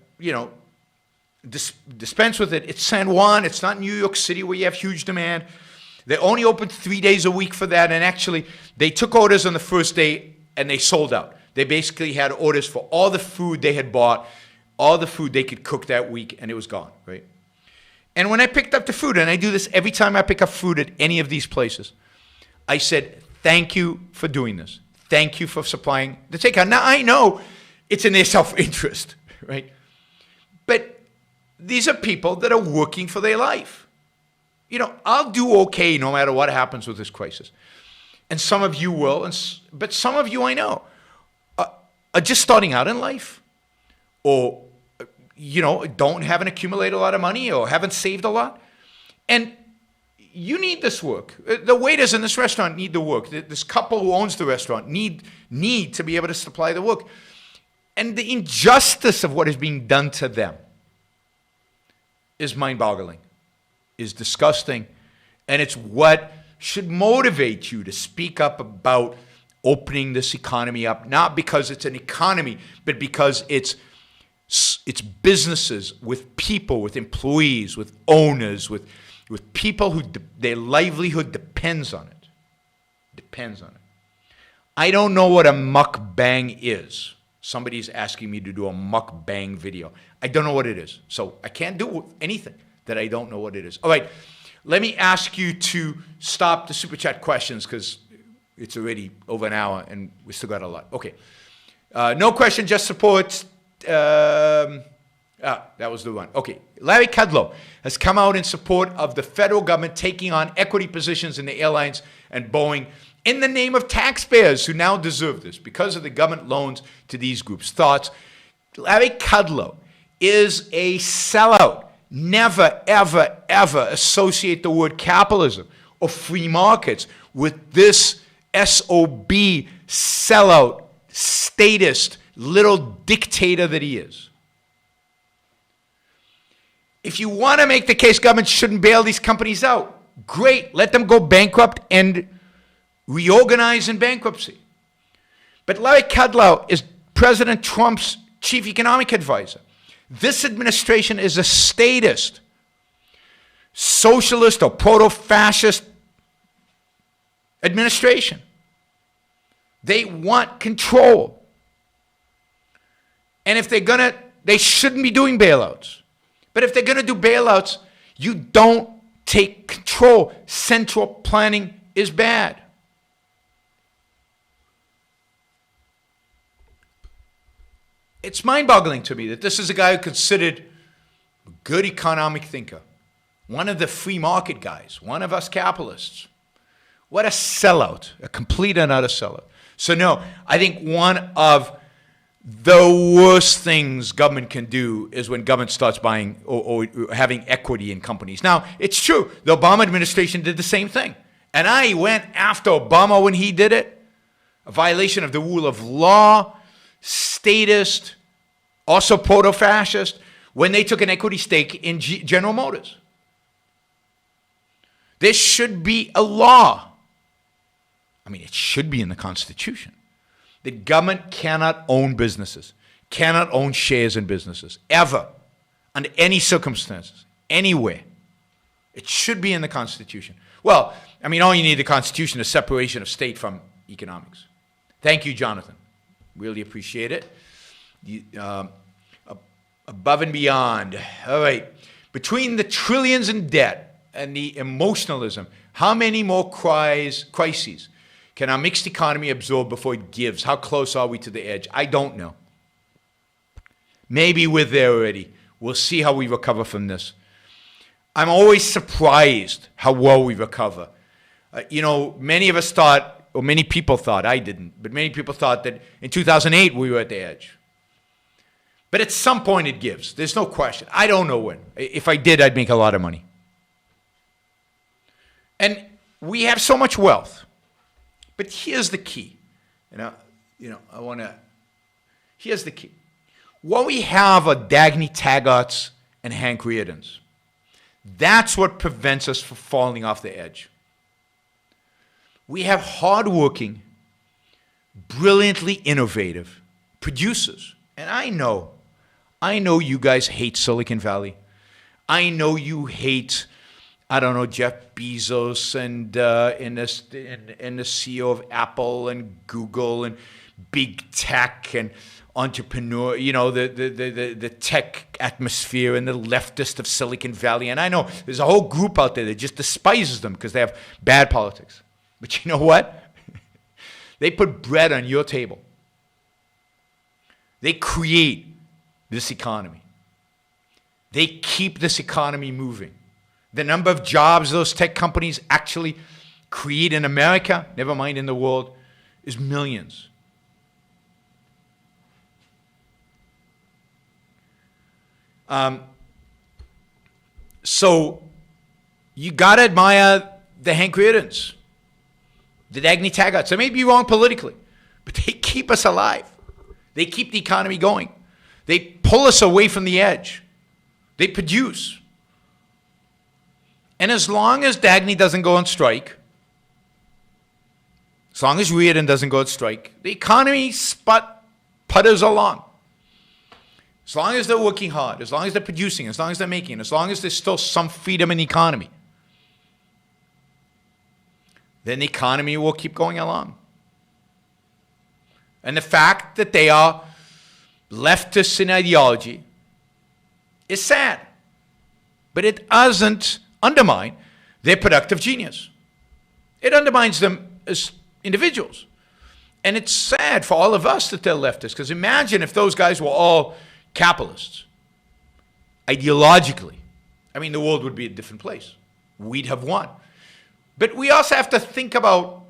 dispense with it. It's San Juan. It's not New York City where you have huge demand. They only open 3 days a week for that. And actually, they took orders on the first day and they sold out. They basically had orders for all the food they had bought, all the food they could cook that week, and it was gone, right? And when I picked up the food, and I do this every time I pick up food at any of these places, I said, thank you for doing this. Thank you for supplying the takeout. Now, I know it's in their self-interest, right? But these are people that are working for their life. I'll do okay no matter what happens with this crisis. And some of you will, but some of you I know are just starting out in life, or haven't accumulated a lot of money or haven't saved a lot. And you need this work. The waiters in this restaurant need the work. This couple who owns the restaurant need to be able to supply the work. And the injustice of what is being done to them is mind-boggling, is disgusting. And it's what should motivate you to speak up about opening this economy up, not because it's an economy, but because it's businesses with people, with employees, with owners, with people who their livelihood depends on it. Depends on it. I don't know what a mukbang is. Somebody's asking me to do a mukbang video. I don't know what it is. So I can't do anything that I don't know what it is. All right, let me ask you to stop the Super Chat questions because it's already over an hour and we still got a lot. Okay. No question, just support. That was the one. Okay. Larry Kudlow has come out in support of the federal government taking on equity positions in the airlines and Boeing in the name of taxpayers who now deserve this because of the government loans to these groups. Thoughts? Larry Kudlow is a sellout. Never, ever, ever associate the word capitalism or free markets with this SOB sellout, statist, little dictator that he is. If you want to make the case government shouldn't bail these companies out, great. Let them go bankrupt and reorganize in bankruptcy. But Larry Kudlow is President Trump's chief economic advisor. This administration is a statist, socialist or proto-fascist administration. They want control. And if they're going to, they shouldn't be doing bailouts. But if they're going to do bailouts, you don't take control. Central planning is bad. It's mind-boggling to me that this is a guy who considered a good economic thinker, one of the free market guys, one of us capitalists. What a sellout, a complete and utter sellout. So no, I think one of the worst things government can do is when government starts buying or having equity in companies. Now, it's true, the Obama administration did the same thing. And I went after Obama when he did it. A violation of the rule of law, statist, also proto-fascist, when they took an equity stake in General Motors. There should be a law. I mean, it should be in the Constitution. The government cannot own businesses, cannot own shares in businesses, ever, under any circumstances, anywhere. It should be in the Constitution. Well, I mean, all you need the Constitution is separation of state from economics. Thank you, Jonathan. Really appreciate it. Above and beyond. All right. Between the trillions in debt and the emotionalism, how many more crises can our mixed economy absorb before it gives? How close are we to the edge? I don't know. Maybe we're there already. We'll see how we recover from this. I'm always surprised how well we recover. Many of us thought, or many people thought, I didn't, but many people thought that in 2008 we were at the edge. But at some point it gives. There's no question. I don't know when. If I did, I'd make a lot of money. And we have so much wealth. But here's the key. Here's the key. What we have are Dagny Taggarts and Hank Reardons. That's what prevents us from falling off the edge. We have hardworking, brilliantly innovative producers. And I know you guys hate Silicon Valley. I know you hate, Jeff Bezos and the CEO of Apple and Google and big tech and entrepreneur, the tech atmosphere and the leftist of Silicon Valley. And I know there's a whole group out there that just despises them because they have bad politics. But you know what? They put bread on your table. They create this economy. They keep this economy moving. The number of jobs those tech companies actually create in America, never mind in the world, is millions. So you got to admire the Hank Reardons, the Dagny Taggarts. They may be wrong politically, but they keep us alive. They keep the economy going. They pull us away from the edge. They produce. And as long as Dagny doesn't go on strike, as long as Reardon doesn't go on strike, the economy putters along. As long as they're working hard, as long as they're producing, as long as they're making, as long as there's still some freedom in the economy, then the economy will keep going along. And the fact that they are leftists in ideology is sad. But it doesn't undermine their productive genius. It undermines them as individuals. And it's sad for all of us that they're leftists, because imagine if those guys were all capitalists, ideologically. I mean, the world would be a different place. We'd have won. But we also have to think about,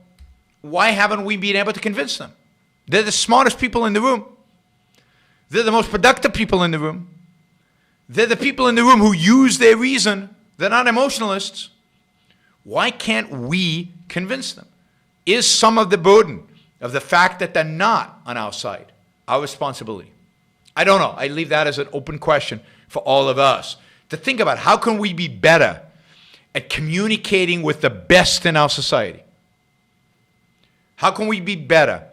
why haven't we been able to convince them? They're the smartest people in the room. They're the most productive people in the room. They're the people in the room who use their reason. They're not emotionalists. Why can't we convince them? Is some of the burden of the fact that they're not on our side our responsibility? I don't know. I leave that as an open question for all of us to think about. How can we be better at communicating with the best in our society? How can we be better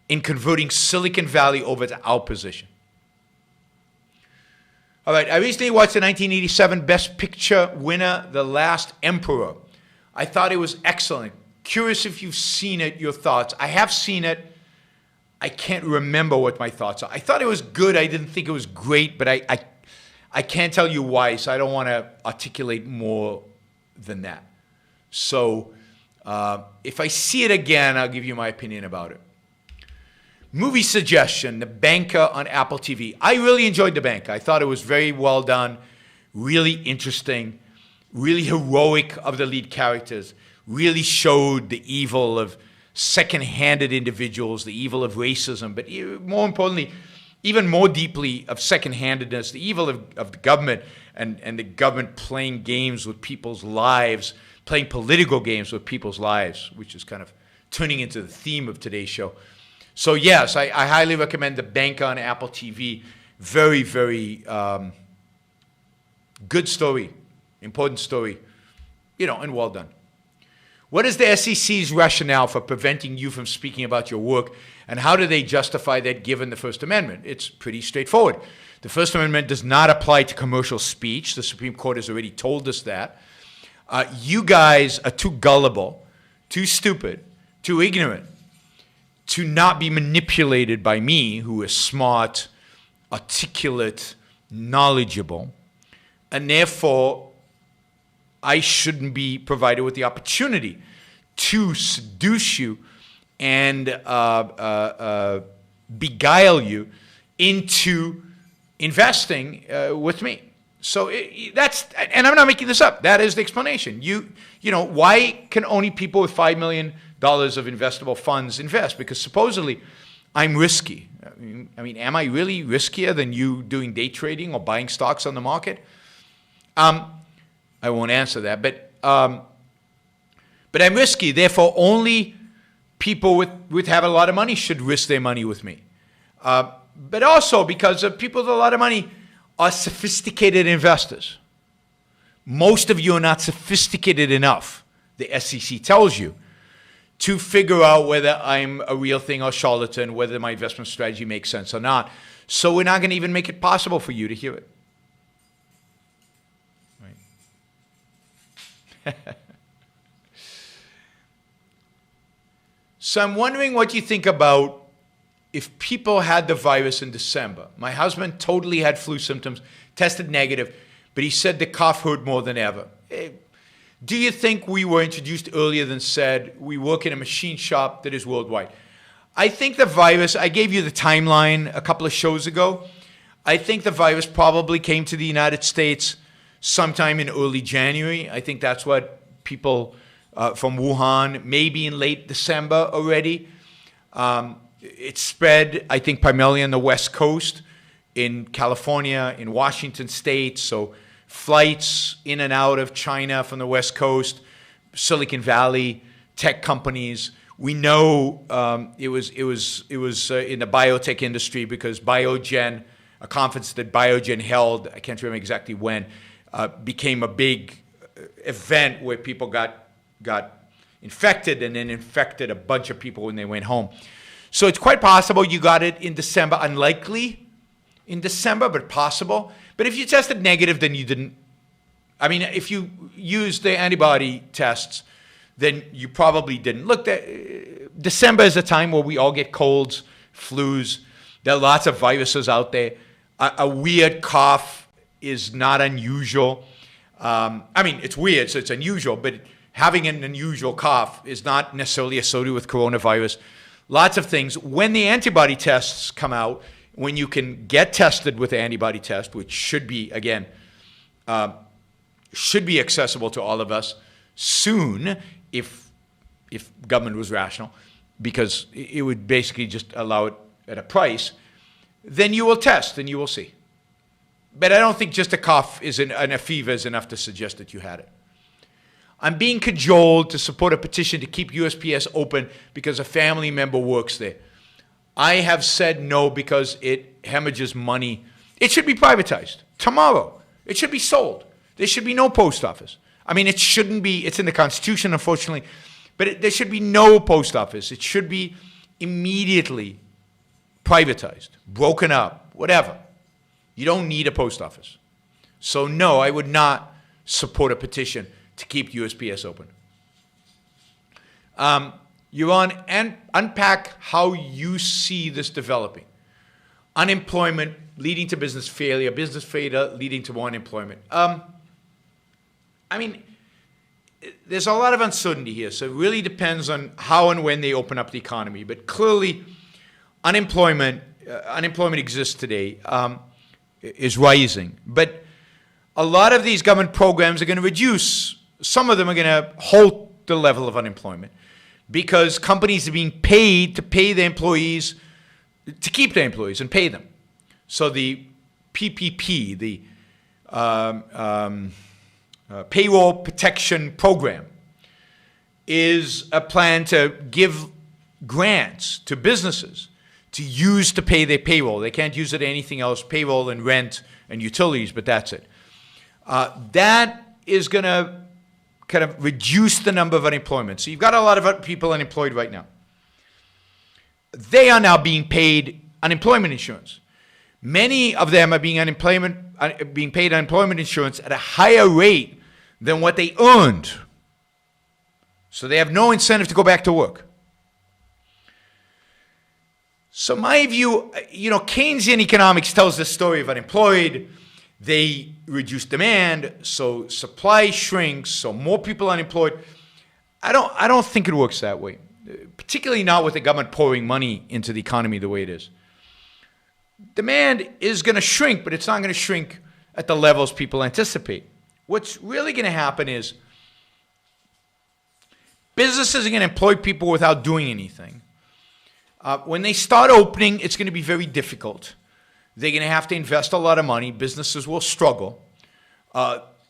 in converting Silicon Valley over to our position? All right, I recently watched the 1987 Best Picture winner, The Last Emperor. I thought it was excellent. Curious if you've seen it, your thoughts. I have seen it. I can't remember what my thoughts are. I thought it was good. I didn't think it was great, but I can't tell you why, so I don't want to articulate more than that. So if I see it again, I'll give you my opinion about it. Movie suggestion, The Banker on Apple TV. I really enjoyed The Banker. I thought it was very well done, really interesting, really heroic of the lead characters, really showed the evil of second-handed individuals, the evil of racism, but more importantly, even more deeply of second-handedness, the evil of the government and the government playing games with people's lives, playing political games with people's lives, which is kind of turning into the theme of today's show. So yes, I highly recommend The Banker on Apple TV. Very, very good story, important story, and well done. What is the SEC's rationale for preventing you from speaking about your work, and how do they justify that given the First Amendment? It's pretty straightforward. The First Amendment does not apply to commercial speech. The Supreme Court has already told us that. You guys are too gullible, too stupid, too ignorant to not be manipulated by me, who is smart, articulate, knowledgeable, and therefore I shouldn't be provided with the opportunity to seduce you and beguile you into investing with me. So that's, and I'm not making this up. That is the explanation. Why can only people with $5 million of investable funds invest? Because supposedly I'm risky. I mean, am I really riskier than you doing day trading or buying stocks on the market? I won't answer that, but I'm risky. Therefore, only people with have a lot of money should risk their money with me. But also because people with a lot of money are sophisticated investors. Most of you are not sophisticated enough, the SEC tells you, to figure out whether I'm a real thing or charlatan, whether my investment strategy makes sense or not. So we're not going to even make it possible for you to hear it. Right. So I'm wondering what you think about if people had the virus in December. My husband totally had flu symptoms, tested negative, but he said the cough hurt more than ever. Do you think we were introduced earlier than said? We work in a machine shop that is worldwide. I think the virus, I gave you the timeline a couple of shows ago. I think the virus probably came to the United States sometime in early January. I think that's what people from Wuhan, maybe in late December already. It spread, I think, primarily on the West Coast, in California, in Washington State. So flights in and out of China from the West Coast, Silicon Valley, tech companies. We know it was in the biotech industry because Biogen, a conference that Biogen held, I can't remember exactly when, became a big event where people got infected and then infected a bunch of people when they went home. So it's quite possible you got it in December. Unlikely in December, but possible. But if you tested negative, then you didn't. I mean, if you used the antibody tests, then you probably didn't. Look, December is a time where we all get colds, flus. There are lots of viruses out there. A weird cough is not unusual. I mean, it's weird, so it's unusual, but having an unusual cough is not necessarily associated with coronavirus. lots of things. When the antibody tests come out, when you can get tested with the antibody test, which should be, again, should be accessible to all of us soon if government was rational, because it would basically just allow it at a price, then you will test and you will see. But I don't think just a cough and a fever is enough to suggest that you had it. I'm being cajoled to support a petition to keep USPS open because a family member works there. I have said no because it hemorrhages money. It should be privatized tomorrow. It should be sold. There should be no post office. I mean, it shouldn't be. It's in the Constitution, unfortunately. But there should be no post office. It should be immediately privatized, broken up, whatever. You don't need a post office. So no, I would not support a petition to keep USPS open. Yaron, and unpack how you see this developing. Unemployment leading to business failure leading to more unemployment. I mean, there's a lot of uncertainty here, so it really depends on how and when they open up the economy. But clearly, unemployment exists today, is rising. But a lot of these government programs are going to reduce. Some of them are going to hold the level of unemployment because companies are being paid to pay their employees, to keep their employees and pay them. So the PPP, the Payroll Protection Program, is a plan to give grants to businesses to use to pay their payroll. They can't use it anything else, payroll and rent and utilities, but that's it. That is going to kind of reduce the number of unemployment. So you've got a lot of people unemployed right now. They are now being paid unemployment insurance. Many of them are being paid unemployment insurance at a higher rate than what they earned. So they have no incentive to go back to work. So my view, Keynesian economics tells the story of unemployed. They reduce demand, so supply shrinks, so more people unemployed. I don't think it works that way, particularly not with the government pouring money into the economy the way it is. Demand is going to shrink, but it's not going to shrink at the levels people anticipate. What's really going to happen is businesses are going to employ people without doing anything. When they start opening, it's going to be very difficult. They're going to have to invest a lot of money. Businesses will struggle.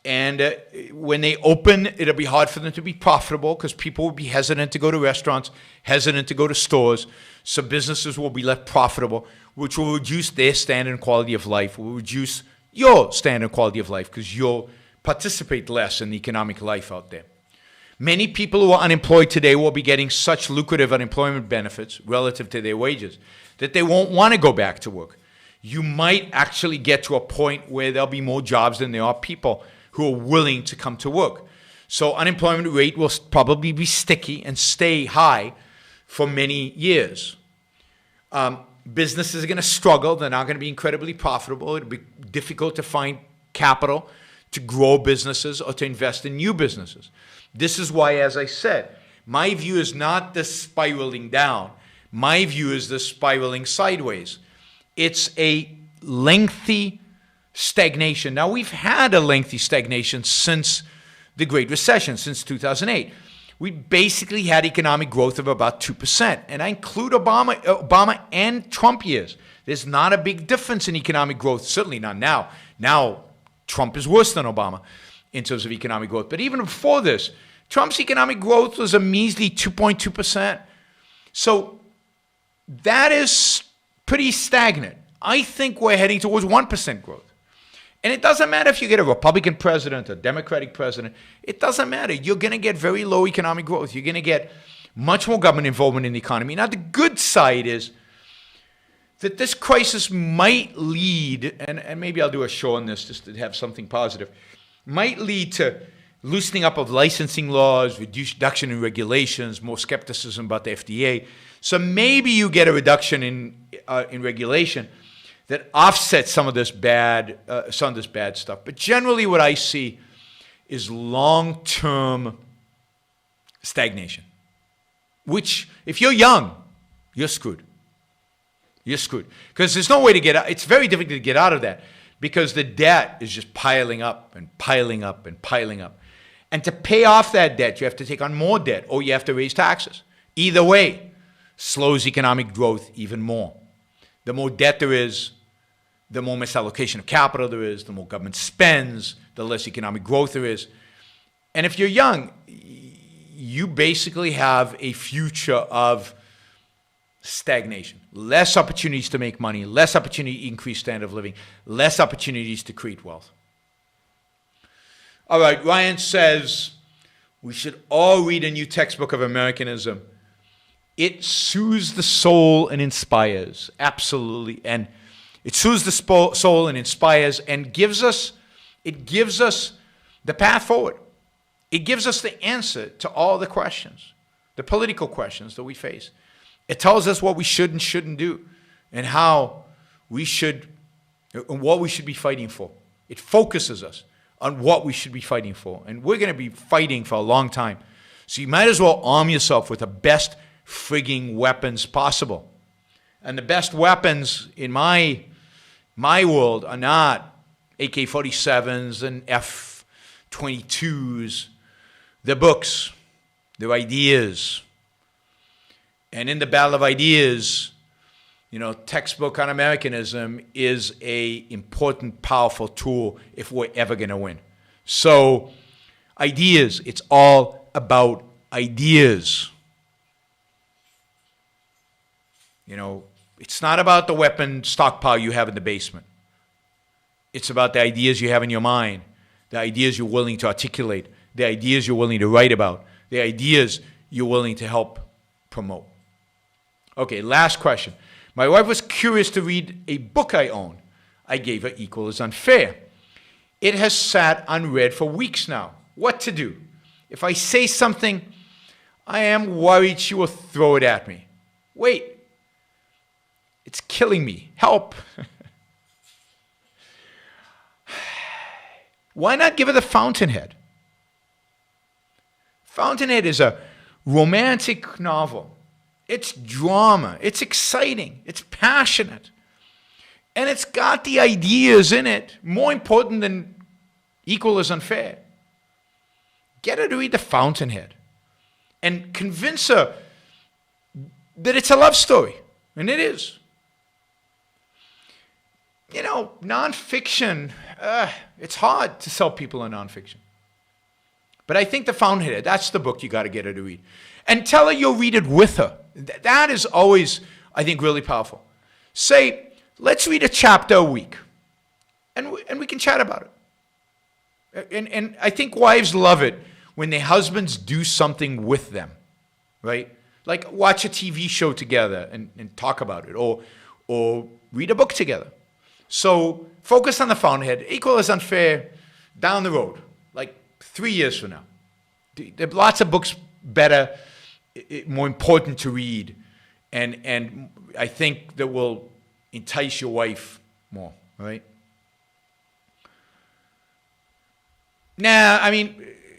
And when they open, it'll be hard for them to be profitable because people will be hesitant to go to restaurants, hesitant to go to stores. So businesses will be less profitable, which will reduce their standard and quality of life, will reduce your standard and quality of life because you'll participate less in the economic life out there. Many people who are unemployed today will be getting such lucrative unemployment benefits relative to their wages that they won't want to go back to work. You might actually get to a point where there'll be more jobs than there are people who are willing to come to work. So unemployment rate will probably be sticky and stay high for many years. Businesses are going to struggle. They're not going to be incredibly profitable. It'll be difficult to find capital to grow businesses or to invest in new businesses. This is why, as I said, my view is not the spiraling down. My view is the spiraling sideways. It's a lengthy stagnation. Now, we've had a lengthy stagnation since the Great Recession, since 2008. We basically had economic growth of about 2%. And I include Obama and Trump years. There's not a big difference in economic growth, certainly not now. Now, Trump is worse than Obama in terms of economic growth. But even before this, Trump's economic growth was a measly 2.2%. So that is pretty stagnant. I think we're heading towards 1% growth. And it doesn't matter if you get a Republican president, a Democratic president. It doesn't matter. You're going to get very low economic growth. You're going to get much more government involvement in the economy. Now, the good side is that this crisis might lead, and maybe I'll do a show on this just to have something positive, might lead to loosening up of licensing laws, reduction in regulations, more skepticism about the FDA. So maybe you get a reduction in regulation that offsets some of this bad stuff. But generally, what I see is long-term stagnation. Which, if you're young, you're screwed. You're screwed. Because there's no way to get out. It's very difficult to get out of that because the debt is just piling up and piling up and piling up. And to pay off that debt, you have to take on more debt or you have to raise taxes. Either way, slows economic growth even more. The more debt there is, the more misallocation of capital there is, the more government spends, the less economic growth there is. And if you're young, you basically have a future of stagnation. Less opportunities to make money, less opportunity to increase standard of living, less opportunities to create wealth. All right, Ryan says we should all read a new textbook of Americanism. It soothes the soul and inspires, absolutely. And it soothes the soul and inspires and gives us the path forward. It gives us the answer to all the questions, the political questions that we face. It tells us what we should and shouldn't do and how we should, and what we should be fighting for. It focuses us on what we should be fighting for. And we're going to be fighting for a long time. So you might as well arm yourself with the best frigging weapons possible. And the best weapons in my world are not AK-47s and F-22s. They're books. They're ideas. And in the battle of ideas, textbook on Americanism is a important, powerful tool if we're ever going to win. So, ideas. It's all about ideas. It's not about the weapon stockpile you have in the basement. It's about the ideas you have in your mind, the ideas you're willing to articulate, the ideas you're willing to write about, the ideas you're willing to help promote. Okay, last question. My wife was curious to read a book I own. I gave her Equal is Unfair. It has sat unread for weeks now. What to do? If I say something, I am worried she will throw it at me. Wait. It's killing me. Help. Why not give her The Fountainhead? Fountainhead is a romantic novel. It's drama. It's exciting. It's passionate. And it's got the ideas in it, more important than Equal is Unfair. Get her to read The Fountainhead and convince her that it's a love story. And it is. Nonfiction, it's hard to sell people on nonfiction. But I think The Fountainhead, that's the book you got to get her to read. And tell her you'll read it with her. That is always, I think, really powerful. Say, let's read a chapter a week. And we can chat about it. And I think wives love it when their husbands do something with them, right? Like watch a TV show together and talk about it, or read a book together. So focus on The Fountainhead. Equal is Unfair down the road, like 3 years from now. There are lots of books better, more important to read, and I think that will entice your wife more, right?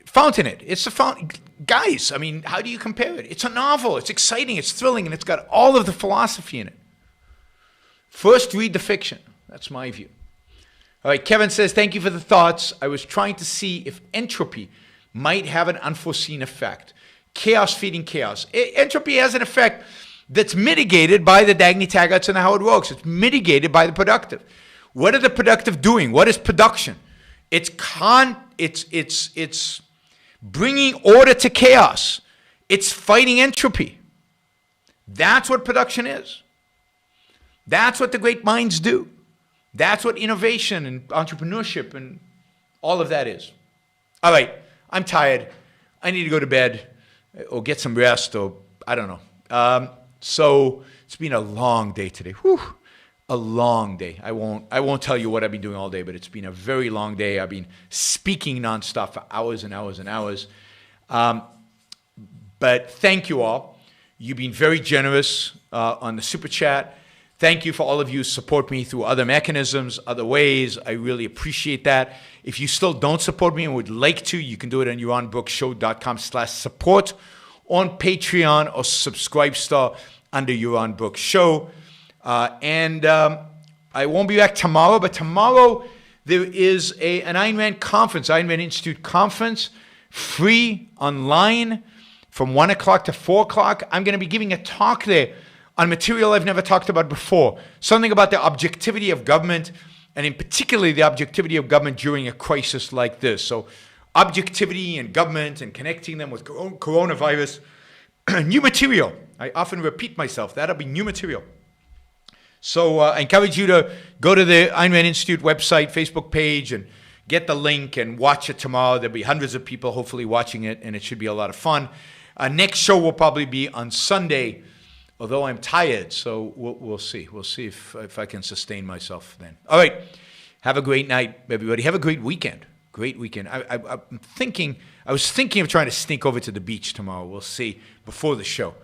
Fountainhead. It's a fountain. Guys, how do you compare it? It's a novel. It's exciting. It's thrilling, and it's got all of the philosophy in it. First, read the fiction. That's my view. All right, Kevin says, thank you for the thoughts. I was trying to see if entropy might have an unforeseen effect. Chaos feeding chaos. Entropy has an effect that's mitigated by the Dagny-Taggarts and the Howard Roarks. It's mitigated by the productive. What are the productive doing? What is production? It's bringing order to chaos. It's fighting entropy. That's what production is. That's what the great minds do. That's what innovation and entrepreneurship and all of that is. All right, I'm tired. I need to go to bed or get some rest, or I don't know. So it's been a long day today. Whew, a long day. I won't tell you what I've been doing all day, but it's been a very long day. I've been speaking nonstop for hours and hours and hours. But thank you all. You've been very generous on the Super Chat. Thank you for all of you who support me through other mechanisms, other ways. I really appreciate that. If you still don't support me and would like to, you can do it on yaronbrookshow.com/support, on Patreon or Subscribestar. under Yaron Brook Show. And I won't be back tomorrow, but tomorrow there is an Ayn Rand conference, Ayn Rand Institute conference, free online from 1 o'clock to 4 o'clock. I'm going to be giving a talk there on material I've never talked about before. Something about the objectivity of government, and in particular the objectivity of government during a crisis like this. So objectivity in government and connecting them with coronavirus. New material. I often repeat myself. That'll be new material. So I encourage you to go to the Ayn Rand Institute website, Facebook page, and get the link and watch it tomorrow. There'll be hundreds of people hopefully watching it, and it should be a lot of fun. Next show will probably be on Sunday, although I'm tired, so we'll see. We'll see if I can sustain myself then. All right. Have a great night, everybody. Have a great weekend. Great weekend. I was thinking of trying to sneak over to the beach tomorrow. We'll see before the show.